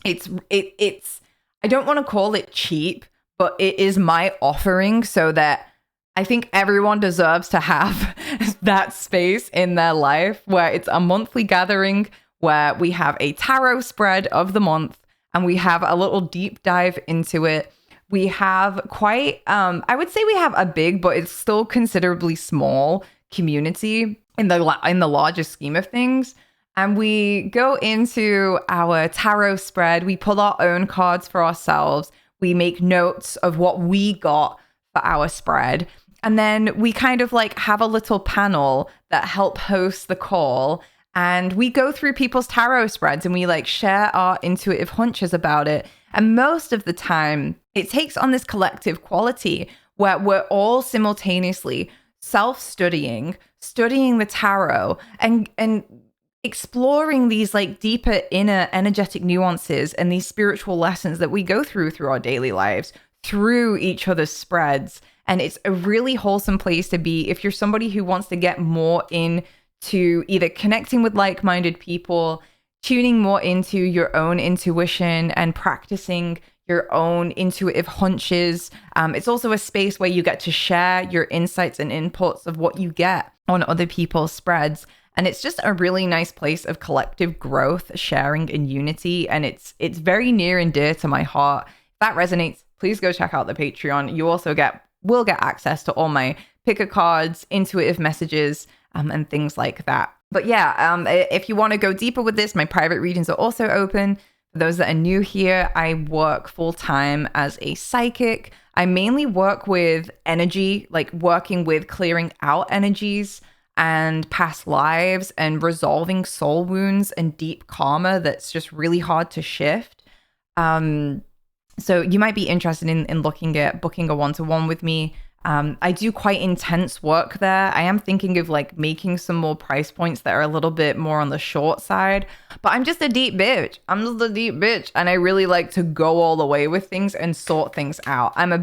It's I don't want to call it cheap, but it is my offering so that I think everyone deserves to have that space in their life where it's a monthly gathering where we have a tarot spread of the month and we have a little deep dive into it. We have quite, I would say we have a big, but it's still considerably small community in the larger scheme of things. And we go into our tarot spread. We pull our own cards for ourselves. We make notes of what we got for our spread. And then we kind of like have a little panel that help host the call. And we go through people's tarot spreads and we like share our intuitive hunches about it. And most of the time, it takes on this collective quality where we're all simultaneously self-studying, studying the tarot, and exploring these like deeper inner energetic nuances and these spiritual lessons that we go through our daily lives, through each other's spreads. And it's a really wholesome place to be if you're somebody who wants to get more into either connecting with like-minded people, tuning more into your own intuition and practicing your own intuitive hunches. It's also a space where you get to share your insights and inputs of what you get on other people's spreads. And it's just a really nice place of collective growth, sharing, and unity. And it's very near and dear to my heart. If that resonates, please go check out the Patreon. You also will get access to all my picker cards, intuitive messages, and things like that. But yeah, if you want to go deeper with this, my private readings are also open. For those that are new here, I work full-time as a psychic. I mainly work with energy, like working with clearing out energies and past lives and resolving soul wounds and deep karma that's just really hard to shift. So you might be interested in looking at booking a one-to-one with me. I do quite intense work there. I am thinking of like making some more price points that are a little bit more on the short side, but I'm just a deep bitch. And I really like to go all the way with things and sort things out. I'm a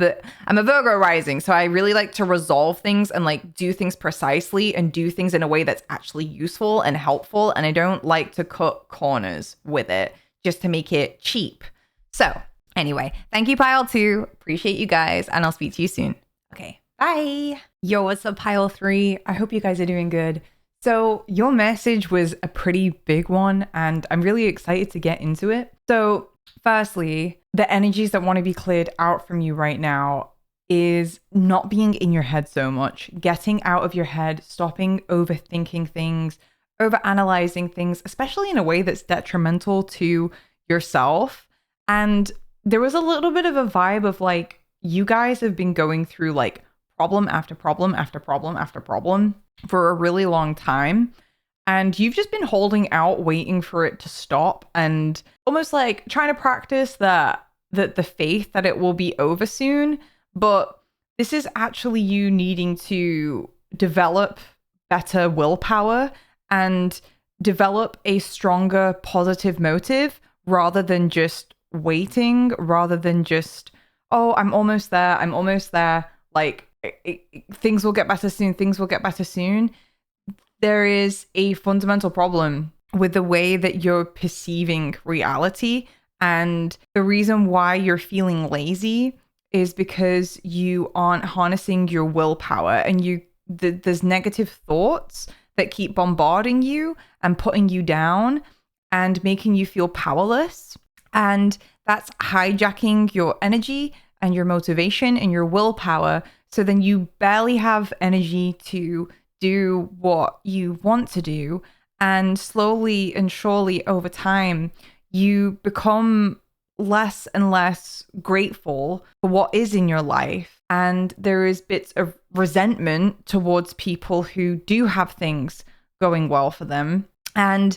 Virgo rising, so I really like to resolve things and like do things precisely and do things in a way that's actually useful and helpful. And I don't like to cut corners with it just to make it cheap. So anyway, thank you, Pile 2. Appreciate you guys, and I'll speak to you soon. Okay, bye. Yo, what's up, Pile 3? I hope you guys are doing good. So your message was a pretty big one, and I'm really excited to get into it. So firstly, the energies that want to be cleared out from you right now is not being in your head so much, getting out of your head, stopping overthinking things, overanalyzing things, especially in a way that's detrimental to yourself. And there was a little bit of a vibe of like, you guys have been going through like problem after problem after problem after problem for a really long time. And you've just been holding out, waiting for it to stop, and almost like trying to practice the faith that it will be over soon. But this is actually you needing to develop better willpower and develop a stronger positive motive rather than just waiting, rather than just, oh, I'm almost there. I'm almost there. Like, things will get better soon. Things will get better soon. There is a fundamental problem with the way that you're perceiving reality. And the reason why you're feeling lazy is because you aren't harnessing your willpower, and there's negative thoughts that keep bombarding you and putting you down and making you feel powerless. And that's hijacking your energy and your motivation and your willpower. So then you barely have energy to do what you want to do. And slowly and surely over time, you become less and less grateful for what is in your life. And there is bits of resentment towards people who do have things going well for them. And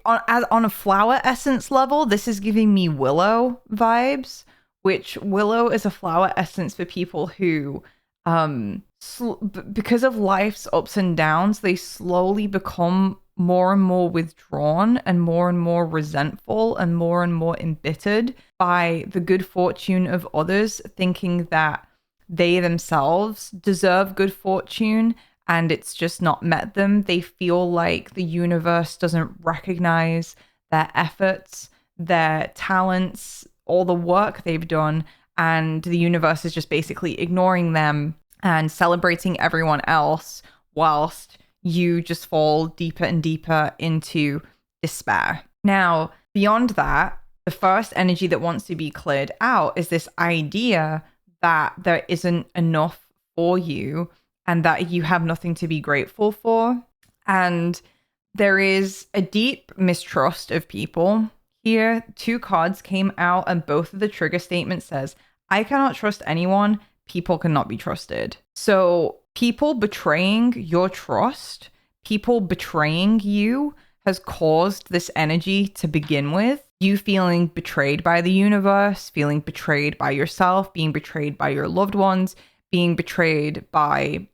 on a flower essence level, this is giving me willow vibes, which willow is a flower essence for people who, because of life's ups and downs, they slowly become more and more withdrawn and more resentful and more embittered by the good fortune of others, thinking that they themselves deserve good fortune and it's just not met them. They feel like the universe doesn't recognize their efforts, their talents, all the work they've done, and the universe is just basically ignoring them and celebrating everyone else, whilst you just fall deeper and deeper into despair. Now, beyond that, the first energy that wants to be cleared out is this idea that there isn't enough for you and that you have nothing to be grateful for. And there is a deep mistrust of people. Here, 2 cards came out and both of the trigger statements says, I cannot trust anyone. People cannot be trusted. So people betraying your trust, people betraying you has caused this energy to begin with. You feeling betrayed by the universe, feeling betrayed by yourself, being betrayed by your loved ones, being betrayed by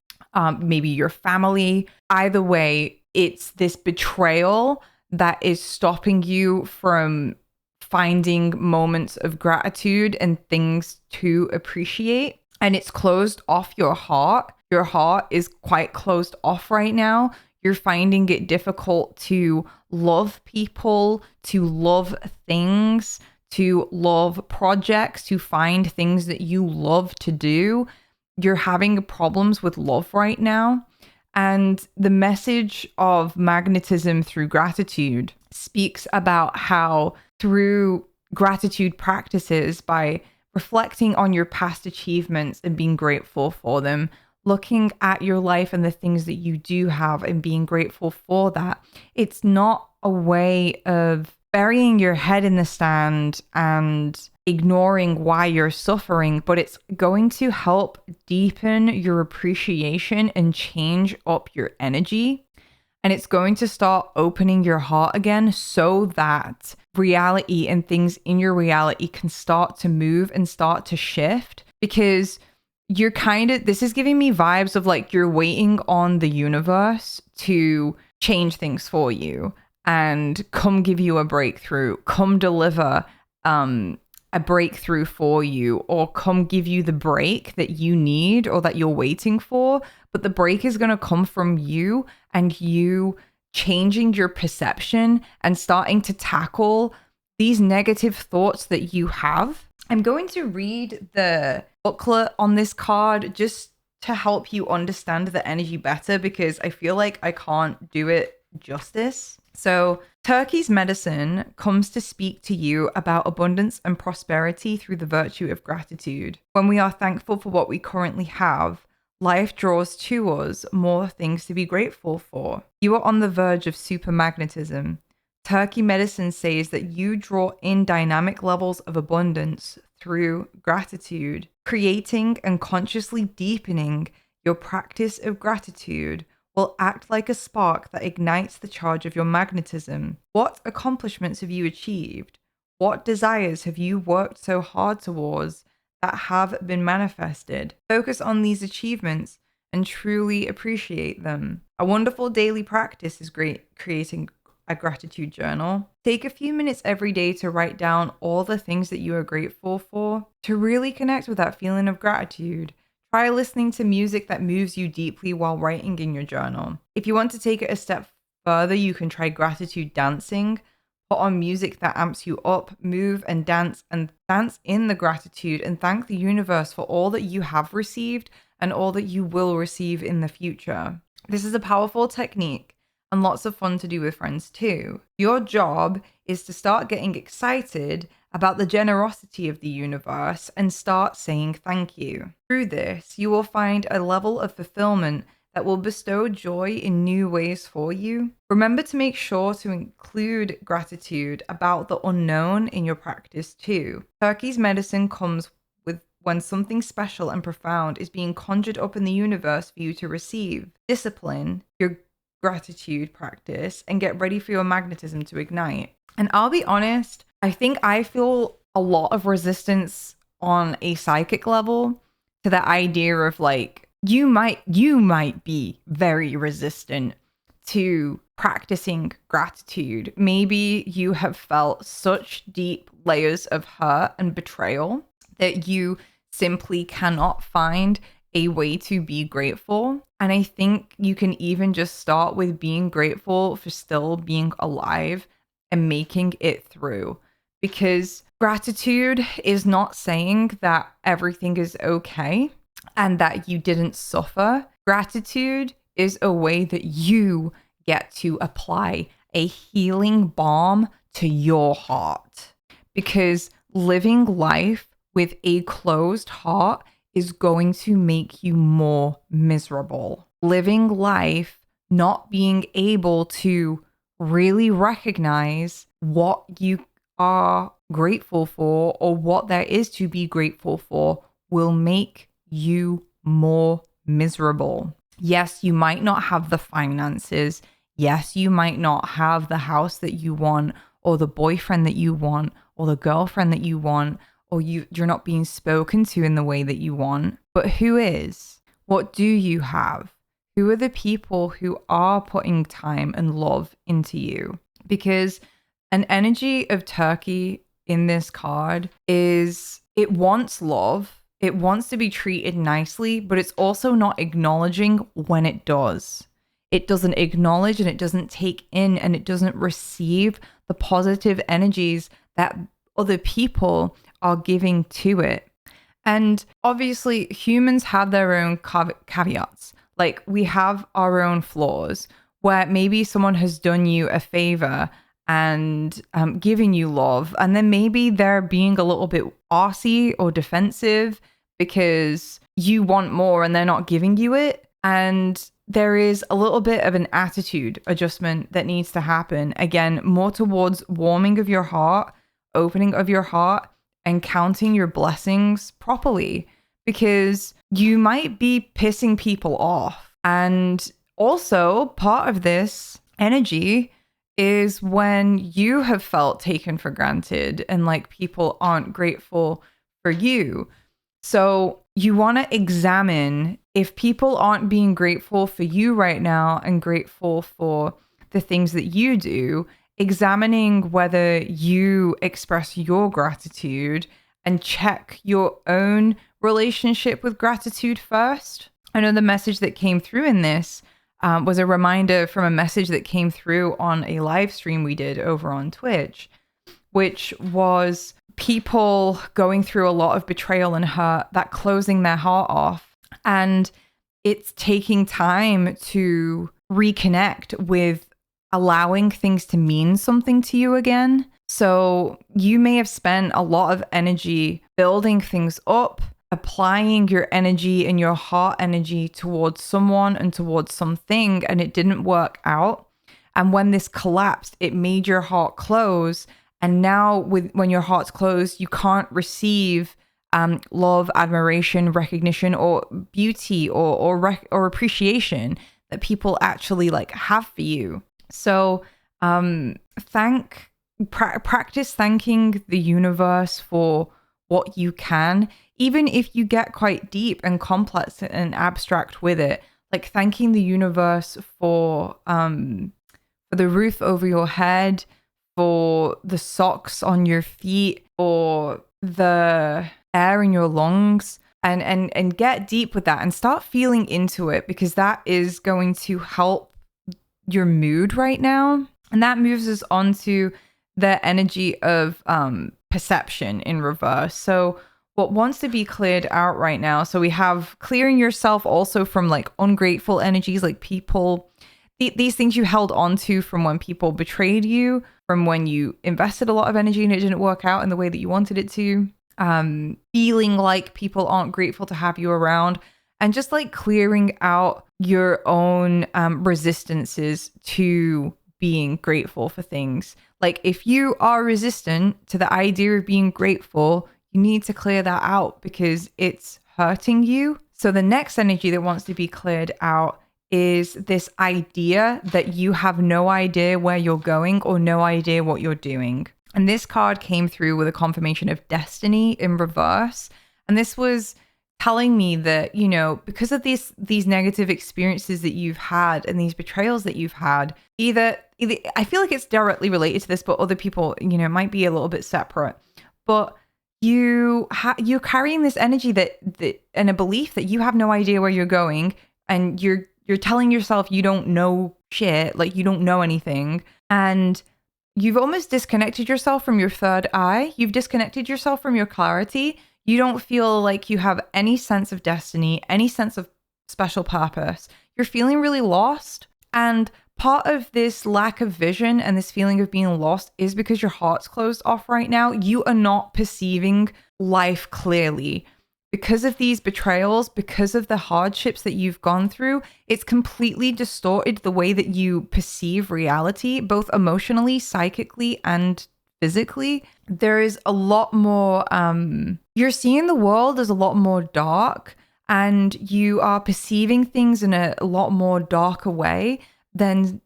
maybe your family. Either way, it's this betrayal that is stopping you from finding moments of gratitude and things to appreciate. And it's closed off your heart. Your heart is quite closed off right now. You're finding it difficult to love people, to love things, to love projects, to find things that you love to do. You're having problems with love right now. And the message of magnetism through gratitude speaks about how through gratitude practices, by reflecting on your past achievements and being grateful for them, looking at your life and the things that you do have and being grateful for that, it's not a way of burying your head in the sand and ignoring why you're suffering, but it's going to help deepen your appreciation and change up your energy. And it's going to start opening your heart again so that reality and things in your reality can start to move and start to shift. Because you're this is giving me vibes of like you're waiting on the universe to change things for you and come give you a breakthrough, come deliver a breakthrough for you, or come give you the break that you need or that you're waiting for. But the break is going to come from you and you changing your perception and starting to tackle these negative thoughts that you have. I'm going to read the booklet on this card just to help you understand the energy better because I feel like I can't do it justice. So, Turkey's medicine comes to speak to you about abundance and prosperity through the virtue of gratitude. When we are thankful for what we currently have, life draws to us more things to be grateful for. You are on the verge of supermagnetism. Turkey medicine says that you draw in dynamic levels of abundance through gratitude. Creating and consciously deepening your practice of gratitude will act like a spark that ignites the charge of your magnetism. What accomplishments have you achieved? What desires have you worked so hard towards that have been manifested? Focus on these achievements and truly appreciate them. A wonderful daily practice is creating a gratitude journal. Take a few minutes every day to write down all the things that you are grateful for to really connect with that feeling of gratitude. Try listening to music that moves you deeply while writing in your journal. If you want to take it a step further, you can try gratitude dancing. Put on music that amps you up, move and dance in the gratitude and thank the universe for all that you have received and all that you will receive in the future. This is a powerful technique and lots of fun to do with friends too. Your job is to start getting excited about the generosity of the universe and start saying thank you. Through this, you will find a level of fulfillment that will bestow joy in new ways for you. Remember to make sure to include gratitude about the unknown in your practice too. Turkey's medicine comes with when something special and profound is being conjured up in the universe for you to receive. Discipline your gratitude practice and get ready for your magnetism to ignite. And I'll be honest, I think I feel a lot of resistance on a psychic level to the idea of like, you might be very resistant to practicing gratitude. Maybe you have felt such deep layers of hurt and betrayal that you simply cannot find a way to be grateful. And I think you can even just start with being grateful for still being alive and making it through. Because gratitude is not saying that everything is okay and that you didn't suffer. Gratitude is a way that you get to apply a healing balm to your heart. Because living life with a closed heart is going to make you more miserable. Living life not being able to really recognize what you are grateful for or what there is to be grateful for will make you more miserable. Yes, you might not have the finances. Yes, you might not have the house that you want or the boyfriend that you want or the girlfriend that you want, or you're not being spoken to in the way that you want. But who is? What do you have? Who are the people who are putting time and love into you? Because an energy of Turkey in this card is it wants love. It wants to be treated nicely, but it's also not acknowledging when it does. It doesn't acknowledge and it doesn't take in and it doesn't receive the positive energies that other people are giving to it. And obviously humans have their own caveats. Like we have our own flaws where maybe someone has done you a favor and giving you love, and then maybe they're being a little bit arsy or defensive because you want more and they're not giving you it. And there is a little bit of an attitude adjustment that needs to happen. Again, more towards warming of your heart, opening of your heart, and counting your blessings properly, because you might be pissing people off. And also part of this energy is when you have felt taken for granted and like people aren't grateful for you. So you want to examine if people aren't being grateful for you right now and grateful for the things that you do, examining whether you express your gratitude and check your own relationship with gratitude first. I know the message that came through in this was a reminder from a message that came through on a live stream we did over on Twitch, which was people going through a lot of betrayal and hurt, that closing their heart off. And it's taking time to reconnect with allowing things to mean something to you again. So you may have spent a lot of energy building things up, applying your energy and your heart energy towards someone and towards something, and it didn't work out. And when this collapsed, it made your heart close. And now when your heart's closed, you can't receive love, admiration, recognition, or beauty or appreciation that people actually like have for you. So practice thanking the universe for what you can, even if you get quite deep and complex and abstract with it. Like thanking the universe for the roof over your head, for the socks on your feet, for the air in your lungs, and get deep with that and start feeling into it, because that is going to help your mood right now. And that moves us on to the energy of perception in reverse. So what wants to be cleared out right now, so we have clearing yourself also from like ungrateful energies, like people, these things you held on to from when people betrayed you, from when you invested a lot of energy and it didn't work out in the way that you wanted it to, feeling like people aren't grateful to have you around, and just like clearing out your own resistances to being grateful for things. Like if you are resistant to the idea of being grateful, you need to clear that out because it's hurting you. So the next energy that wants to be cleared out is this idea that you have no idea where you're going or no idea what you're doing. And this card came through with a confirmation of destiny in reverse. And this was telling me that, you know, because of these negative experiences that you've had and these betrayals that you've had, either I feel like it's directly related to this, but other people, you know, it might be a little bit separate. But you're carrying this energy that and a belief that you have no idea where you're going, and you're telling yourself you don't know shit, like you don't know anything, and you've almost disconnected yourself from your third eye. You've disconnected yourself from your clarity. You don't feel like you have any sense of destiny, any sense of special purpose. You're feeling really lost. And part of this lack of vision and this feeling of being lost is because your heart's closed off right now. You are not perceiving life clearly. Because of these betrayals, because of the hardships that you've gone through, it's completely distorted the way that you perceive reality, both emotionally, psychically, and physically. There is a lot more, you're seeing the world as a lot more dark, and you are perceiving things in a lot more darker way than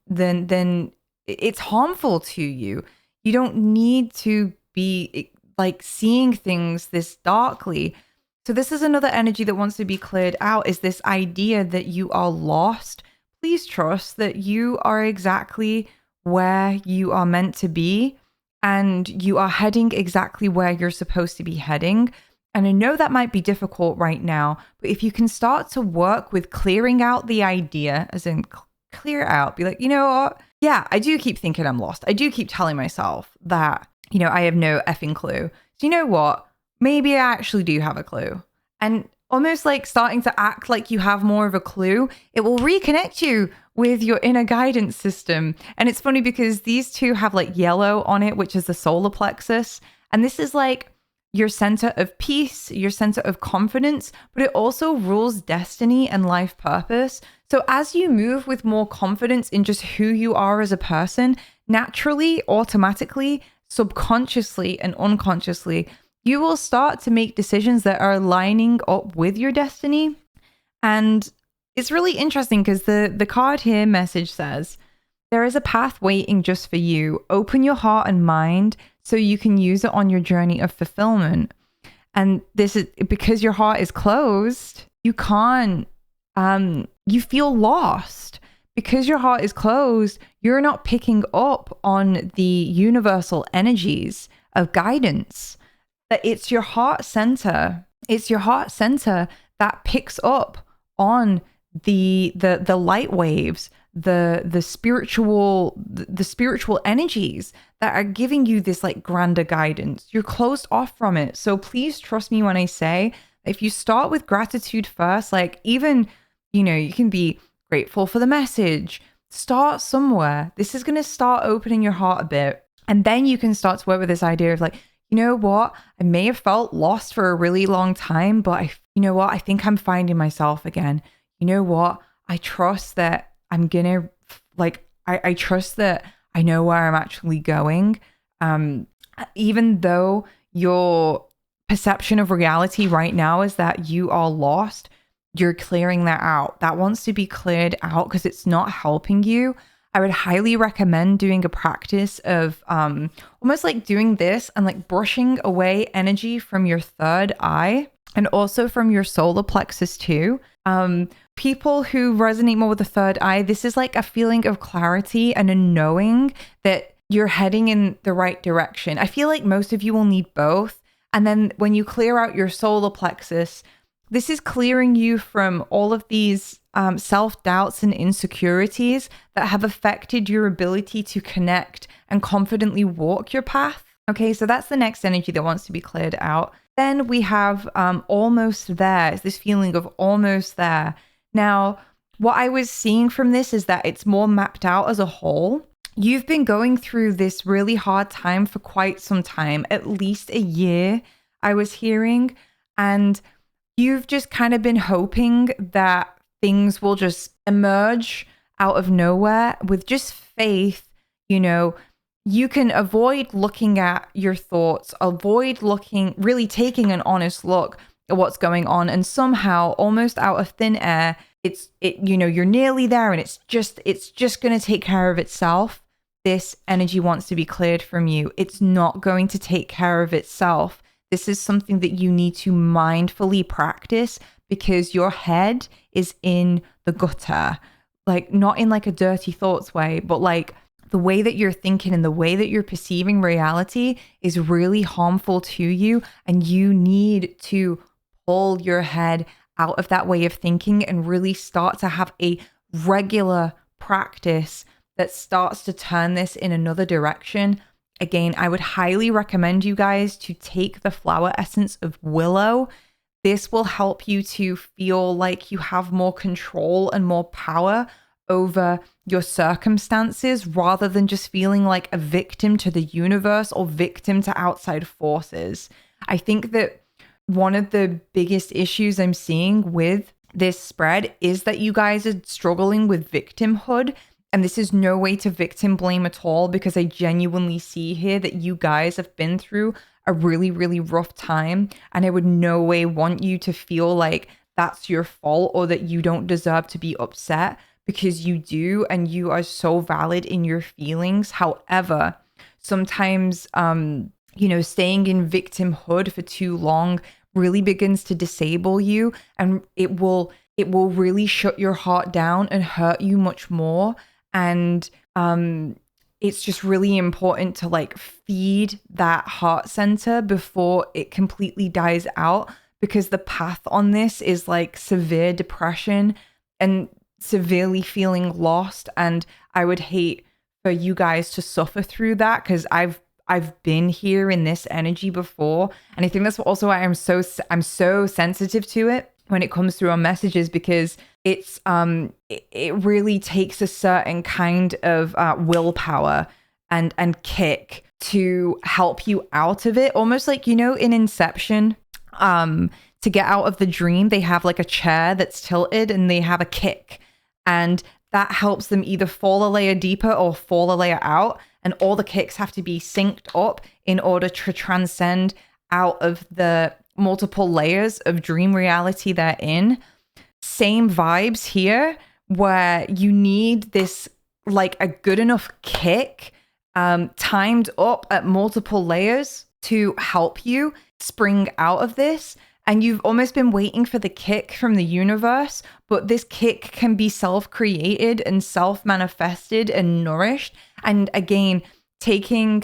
it's harmful to you. You don't need to be like seeing things this darkly. So this is another energy that wants to be cleared out, is this idea that you are lost. Please trust that you are exactly where you are meant to be, and you are heading exactly where you're supposed to be heading. And I know that might be difficult right now, but if you can start to work with clearing out the idea, as in clear out, be like, you know what? Yeah, I do keep thinking I'm lost. I do keep telling myself that, you know, I have no effing clue. So you know what? Maybe I actually do have a clue. And almost like starting to act like you have more of a clue, it will reconnect you with your inner guidance system. And it's funny because these two have like yellow on it, which is the solar plexus. And this is like your center of peace, your center of confidence, but it also rules destiny and life purpose. So as you move with more confidence in just who you are as a person, naturally, automatically, subconsciously, and unconsciously, you will start to make decisions that are lining up with your destiny. And it's really interesting because the card here message says, there is a path waiting just for you. Open your heart and mind so you can use it on your journey of fulfillment. And this is because your heart is closed, you can't, you feel lost. Because your heart is closed, you're not picking up on the universal energies of guidance. That it's your heart center. It's your heart center that picks up on the light waves, the spiritual energies that are giving you this like grander guidance. You're closed off from it. So please trust me when I say, if you start with gratitude first, like even you can be grateful for the message. Start somewhere. This is going to start opening your heart a bit. And then you can start to work with this idea of like, you know what? I may have felt lost for a really long time, but you know what? I think I'm finding myself again. You know what? I trust that I'm going to like, I trust that I know where I'm actually going. Even though your perception of reality right now is that you are lost, you're clearing that out. That wants to be cleared out because it's not helping you. I would highly recommend doing a practice of almost like doing this and like brushing away energy from your third eye and also from your solar plexus too. People who resonate more with the third eye, this is like a feeling of clarity and a knowing that you're heading in the right direction. I feel like most of you will need both. And then when you clear out your solar plexus, this is clearing you from all of these self-doubts and insecurities that have affected your ability to connect and confidently walk your path. Okay, so that's the next energy that wants to be cleared out. Then we have almost there. It's this feeling of almost there. Now, what I was seeing from this is that it's more mapped out as a whole. You've been going through this really hard time for quite some time, at least a year, I was hearing. And you've just kind of been hoping that things will just emerge out of nowhere with just faith. You can avoid looking at your thoughts, avoid really taking an honest look at what's going on. And somehow, almost out of thin air, you're nearly there and it's just going to take care of itself. This energy wants to be cleared from you. It's not going to take care of itself. This is something that you need to mindfully practice because your head is in the gutter. Like, not in like a dirty thoughts way, but like the way that you're thinking and the way that you're perceiving reality is really harmful to you. And you need to pull your head out of that way of thinking and really start to have a regular practice that starts to turn this in another direction. Again, I would highly recommend you guys to take the flower essence of willow. This will help you to feel like you have more control and more power over your circumstances rather than just feeling like a victim to the universe or victim to outside forces. I think that one of the biggest issues I'm seeing with this spread is that you guys are struggling with victimhood. And this is no way to victim blame at all, because I genuinely see here that you guys have been through a really, really rough time. And I would no way want you to feel like that's your fault or that you don't deserve to be upset, because you do, and you are so valid in your feelings. However, sometimes, staying in victimhood for too long really begins to disable you, and it will really shut your heart down and hurt you much more. And it's just really important to like feed that heart center before it completely dies out, because the path on this is like severe depression and severely feeling lost. And I would hate for you guys to suffer through that, because I've been here in this energy before. And I think that's also why I'm so sensitive to it when it comes through on messages, because it's it really takes a certain kind of willpower and kick to help you out of it. Almost like, in Inception, to get out of the dream, they have like a chair that's tilted and they have a kick, and that helps them either fall a layer deeper or fall a layer out. And all the kicks have to be synced up in order to transcend out of the multiple layers of dream reality they're in. Same vibes here, where you need this like a good enough kick timed up at multiple layers to help you spring out of this. And you've almost been waiting for the kick from the universe, but this kick can be self-created and self-manifested and nourished. And again, taking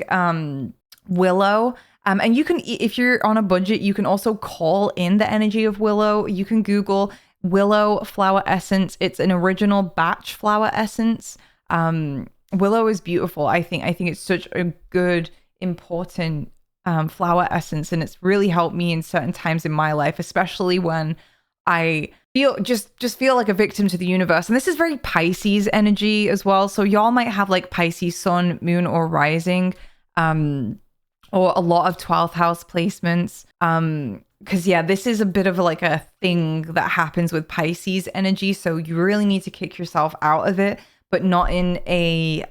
willow, and you can, if you're on a budget, you can also call in the energy of willow. You can Google willow flower essence. It's an original batch flower essence. Willow is beautiful. I think it's such a good, important flower essence, and it's really helped me in certain times in my life, especially when I feel just feel like a victim to the universe. And this is very Pisces energy as well. So y'all might have like Pisces sun, moon, or rising, or a lot of 12th house placements. Because yeah, this is a bit of like a thing that happens with Pisces energy. So you really need to kick yourself out of it, but not in a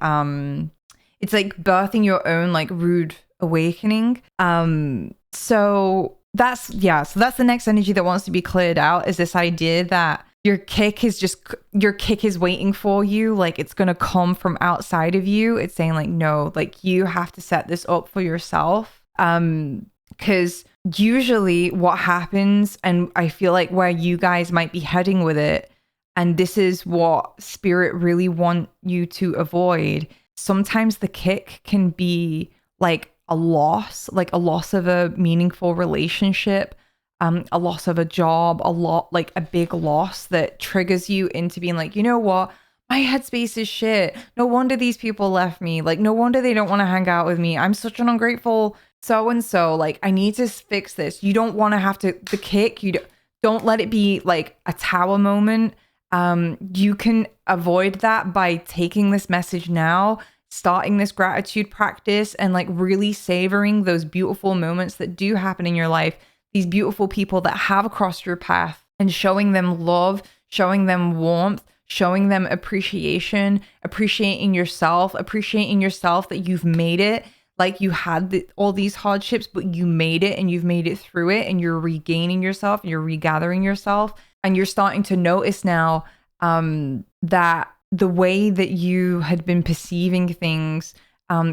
it's like birthing your own like rude awakening. So that's the next energy that wants to be cleared out, is this idea that your kick is waiting for you. Like it's going to come from outside of you. It's saying like, no, like you have to set this up for yourself. Because usually what happens, and I feel like where you guys might be heading with it, and this is what spirit really want you to avoid. Sometimes the kick can be like a loss of a meaningful relationship, a loss of a job, like a big loss that triggers you into being like, you know what? My headspace is shit. No wonder these people left me. Like, no wonder they don't want to hang out with me. I'm such an ungrateful so-and-so. Like, I need to fix this. You don't want to have to, the kick, don't let it be like a tower moment. You can avoid that by taking this message now, starting this gratitude practice, and like really savoring those beautiful moments that do happen in your life, these beautiful people that have crossed your path, and showing them love, showing them warmth, showing them appreciation, appreciating yourself that you've made it. Like you had all these hardships, but you made it, and you've made it through it, and you're regaining yourself, you're regathering yourself, and you're starting to notice now that the way that you had been perceiving things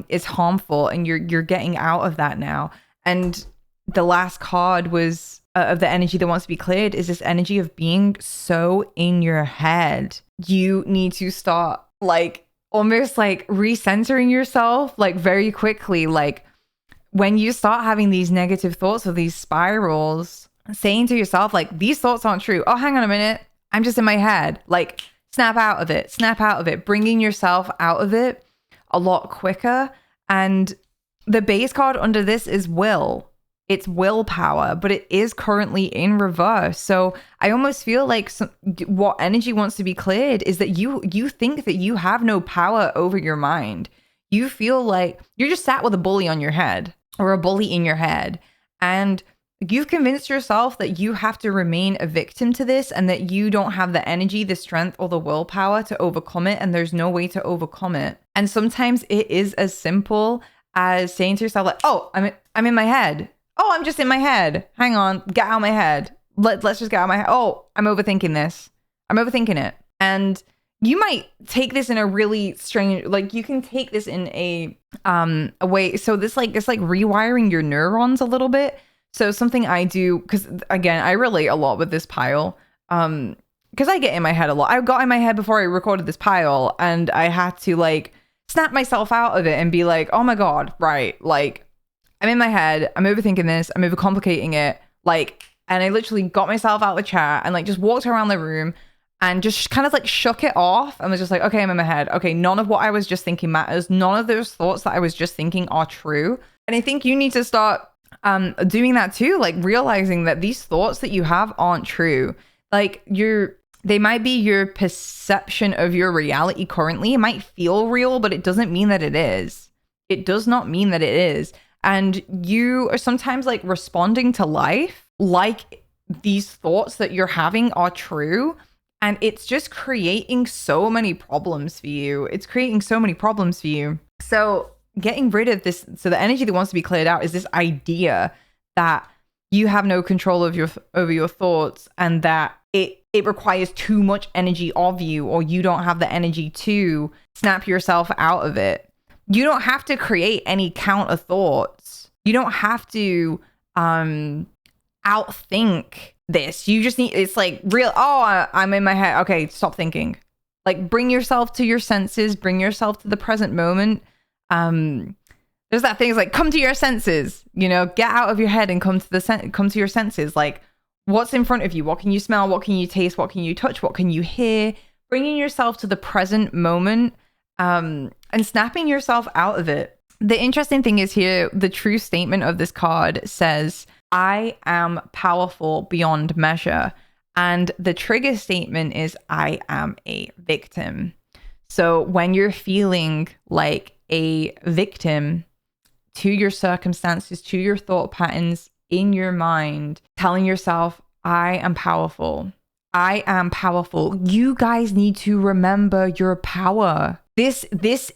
is harmful, and you're getting out of that now. And the last card was of the energy that wants to be cleared is this energy of being so in your head. You need to start like almost like recentering yourself like very quickly. Like when you start having these negative thoughts or these spirals, saying to yourself like, these thoughts aren't true. Oh, hang on a minute. I'm just in my head. Like snap out of it, bringing yourself out of it a lot quicker. And the base card under this is will. It's willpower, but it is currently in reverse. So I almost feel like what energy wants to be cleared is that you think that you have no power over your mind. You feel like you're just sat with a bully on your head, or a bully in your head. And you've convinced yourself that you have to remain a victim to this, and that you don't have the energy, the strength, or the willpower to overcome it. And there's no way to overcome it. And sometimes it is as simple as saying to yourself like, oh, I'm in my head. Oh, I'm just in my head. Hang on, get out of my head. Let's just get out of my head. Oh, I'm overthinking this. I'm overthinking it. And you might take this in a really strange, like you can take this in a way. So it's like rewiring your neurons a little bit. So something I do, because again, I relate a lot with this pile. Because I get in my head a lot. I got in my head before I recorded this pile, and I had to like snap myself out of it and be like, oh my God, right. Like I'm in my head. I'm overthinking this. I'm overcomplicating it. Like, and I literally got myself out of the chair and like just walked around the room and just kind of like shook it off and was just like, okay, I'm in my head. Okay, none of what I was just thinking matters. None of those thoughts that I was just thinking are true. And I think you need to start doing that too, like realizing that these thoughts that you have aren't true. Like they might be your perception of your reality currently. It might feel real, but it doesn't mean that it is. It does not mean that it is. And you are sometimes like responding to life like these thoughts that you're having are true. And it's just creating so many problems for you. So getting rid of this, so the energy that wants to be cleared out is this idea that you have no control over your thoughts, and that it requires too much energy of you, or you don't have the energy to snap yourself out of it. You don't have to create any counter thoughts. You don't have to outthink this. You just need, it's like real, oh, I'm in my head. Okay, stop thinking. Like bring yourself to your senses, bring yourself to the present moment. There's that thing is like, come to your senses, you know, get out of your head and come to your senses. Like what's in front of you? What can you smell? What can you taste? What can you touch? What can you hear? Bringing yourself to the present moment. And snapping yourself out of it. The interesting thing is here, the true statement of this card says, I am powerful beyond measure. And the trigger statement is, I am a victim. So when you're feeling like a victim to your circumstances, to your thought patterns in your mind, telling yourself, I am powerful. I am powerful. You guys need to remember your power. This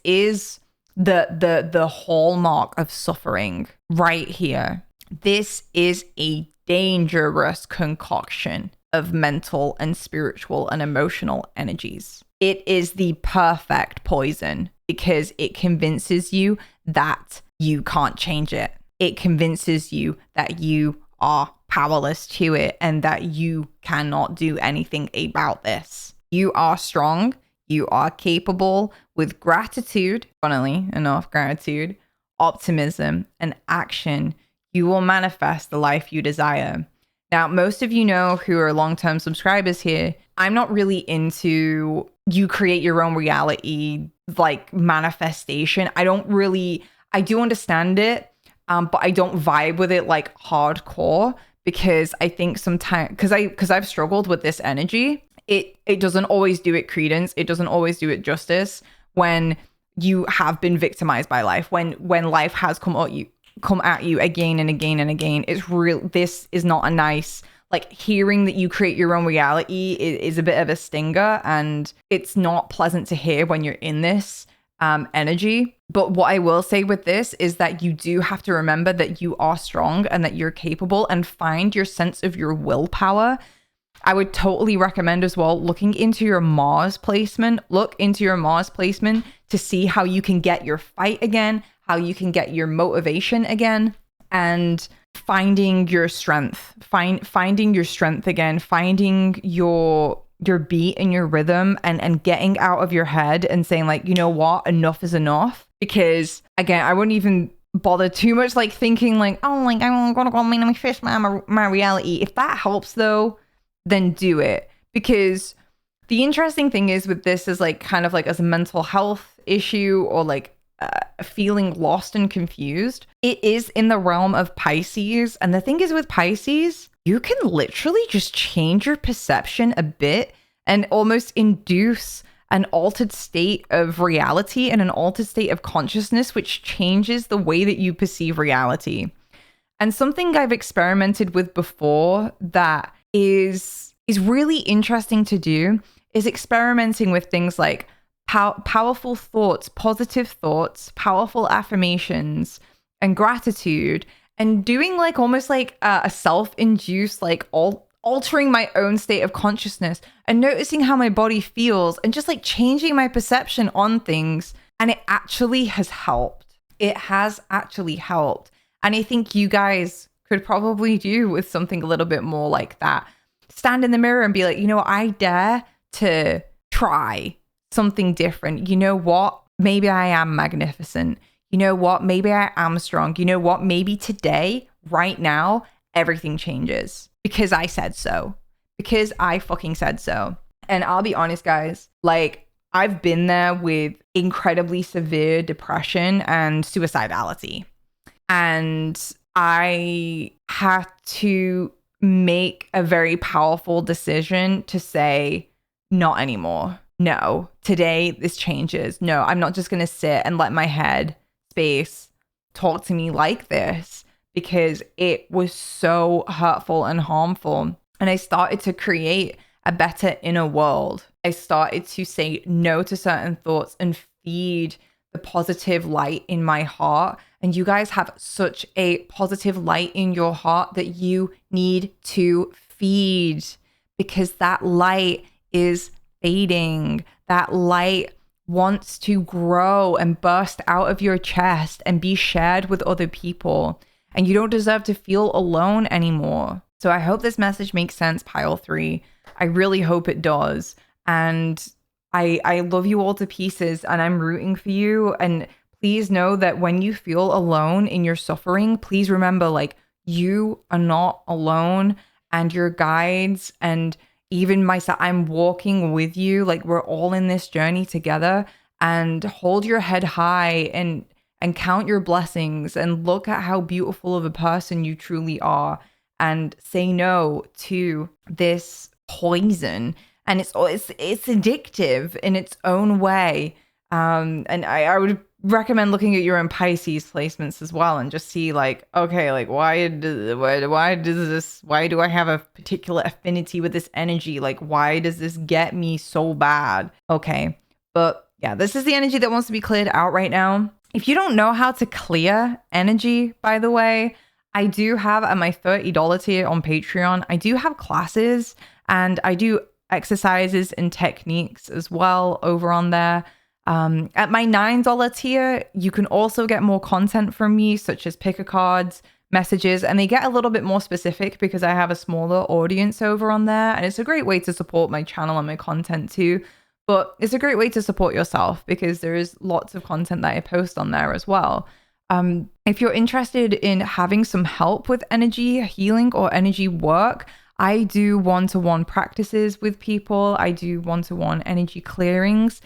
is the hallmark of suffering right here. This is a dangerous concoction of mental and spiritual and emotional energies. It is the perfect poison because it convinces you that you can't change it. It convinces you that you are powerless to it and that you cannot do anything about this. You are strong. You are capable. With gratitude, funnily enough, gratitude, optimism, and action, you will manifest the life you desire. Now, most of you know who are long-term subscribers here, I'm not really into you create your own reality, like manifestation. I do understand it, but I don't vibe with it like hardcore because I think sometimes, because I've struggled with this energy, it doesn't always do it credence. It doesn't always do it justice when you have been victimized by life, when life has come at you again and again and again. It's real. This is not a nice, like, hearing that you create your own reality is a bit of a stinger, and it's not pleasant to hear when you're in this energy. But what I will say with this is that you do have to remember that you are strong and that you're capable, and find your sense of your willpower. I would totally recommend as well looking into your Mars placement. Look into your Mars placement to see how you can get your fight again, how you can get your motivation again, and finding your strength, finding your strength again, finding your beat and your rhythm, and getting out of your head and saying, like, you know what, enough is enough. Because again, I wouldn't even bother too much like thinking like, oh, like I'm gonna go manifest my reality. If that helps though, then do it. Because the interesting thing is with this is like kind of like as a mental health issue or like feeling lost and confused, it is in the realm of Pisces. And the thing is with Pisces, you can literally just change your perception a bit and almost induce an altered state of reality and an altered state of consciousness, which changes the way that you perceive reality. And something I've experimented with before that is really interesting to do is experimenting with things like powerful thoughts, positive thoughts, powerful affirmations, and gratitude, and doing like almost like a self-induced, like altering my own state of consciousness and noticing how my body feels and just like changing my perception on things. And it actually has helped. It has actually helped. And I think you guys could probably do with something a little bit more like that. Stand in the mirror and be like, you know, I dare to try something different. You know what? Maybe I am magnificent. You know what? Maybe I am strong. You know what? Maybe today, right now, everything changes because I said so. Because I fucking said so. And I'll be honest, guys, like I've been there with incredibly severe depression and suicidality. And I had to make a very powerful decision to say, not anymore. No, today this changes. No, I'm not just going to sit and let my head space talk to me like this, because it was so hurtful and harmful. And I started to create a better inner world. I started to say no to certain thoughts and feed the positive light in my heart. And you guys have such a positive light in your heart that you need to feed, because that light is fading. That light wants to grow and burst out of your chest and be shared with other people. And you don't deserve to feel alone anymore. So I hope this message makes sense, pile 3. I really hope it does. And I love you all to pieces, and I'm rooting for you. And please know that when you feel alone in your suffering, please remember, like, you are not alone, and your guides and even myself, I'm walking with you. Like, we're all in this journey together. And hold your head high and count your blessings and look at how beautiful of a person you truly are, and say no to this poison, and it's addictive in its own way. And I would recommend looking at your own Pisces placements as well, and just see like, okay, like why do I have a particular affinity with this energy? Like, why does this get me so bad? Okay, but yeah, this is the energy that wants to be cleared out right now. If you don't know how to clear energy, by the way, I do have at my $30 tier on Patreon, I do have classes, and I do exercises and techniques as well over on there. At my $9 tier, you can also get more content from me, such as picker cards, messages, and they get a little bit more specific because I have a smaller audience over on there. And it's a great way to support my channel and my content too. But it's a great way to support yourself because there is lots of content that I post on there as well. If you're interested in having some help with energy healing or energy work, I do one-to-one practices with people. I do one-to-one energy clearings.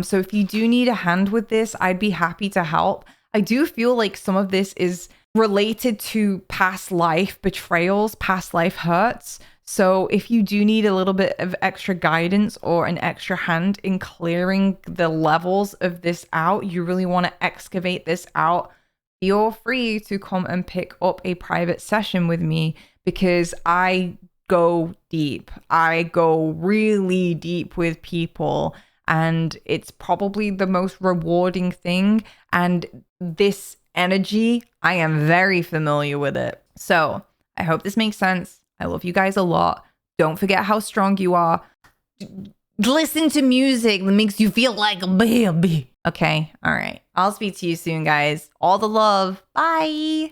So if you do need a hand with this, I'd be happy to help. I do feel like some of this is related to past life betrayals, past life hurts. So if you do need a little bit of extra guidance or an extra hand in clearing the levels of this out, you really want to excavate this out, feel free to come and pick up a private session with me because I go deep. I go really deep with people, and it's probably the most rewarding thing. And this energy, I am very familiar with it. So I hope this makes sense. I love you guys a lot. Don't forget how strong you are. Listen to music that makes you feel like a baby. Okay, all right. I'll speak to you soon, guys. All the love. Bye.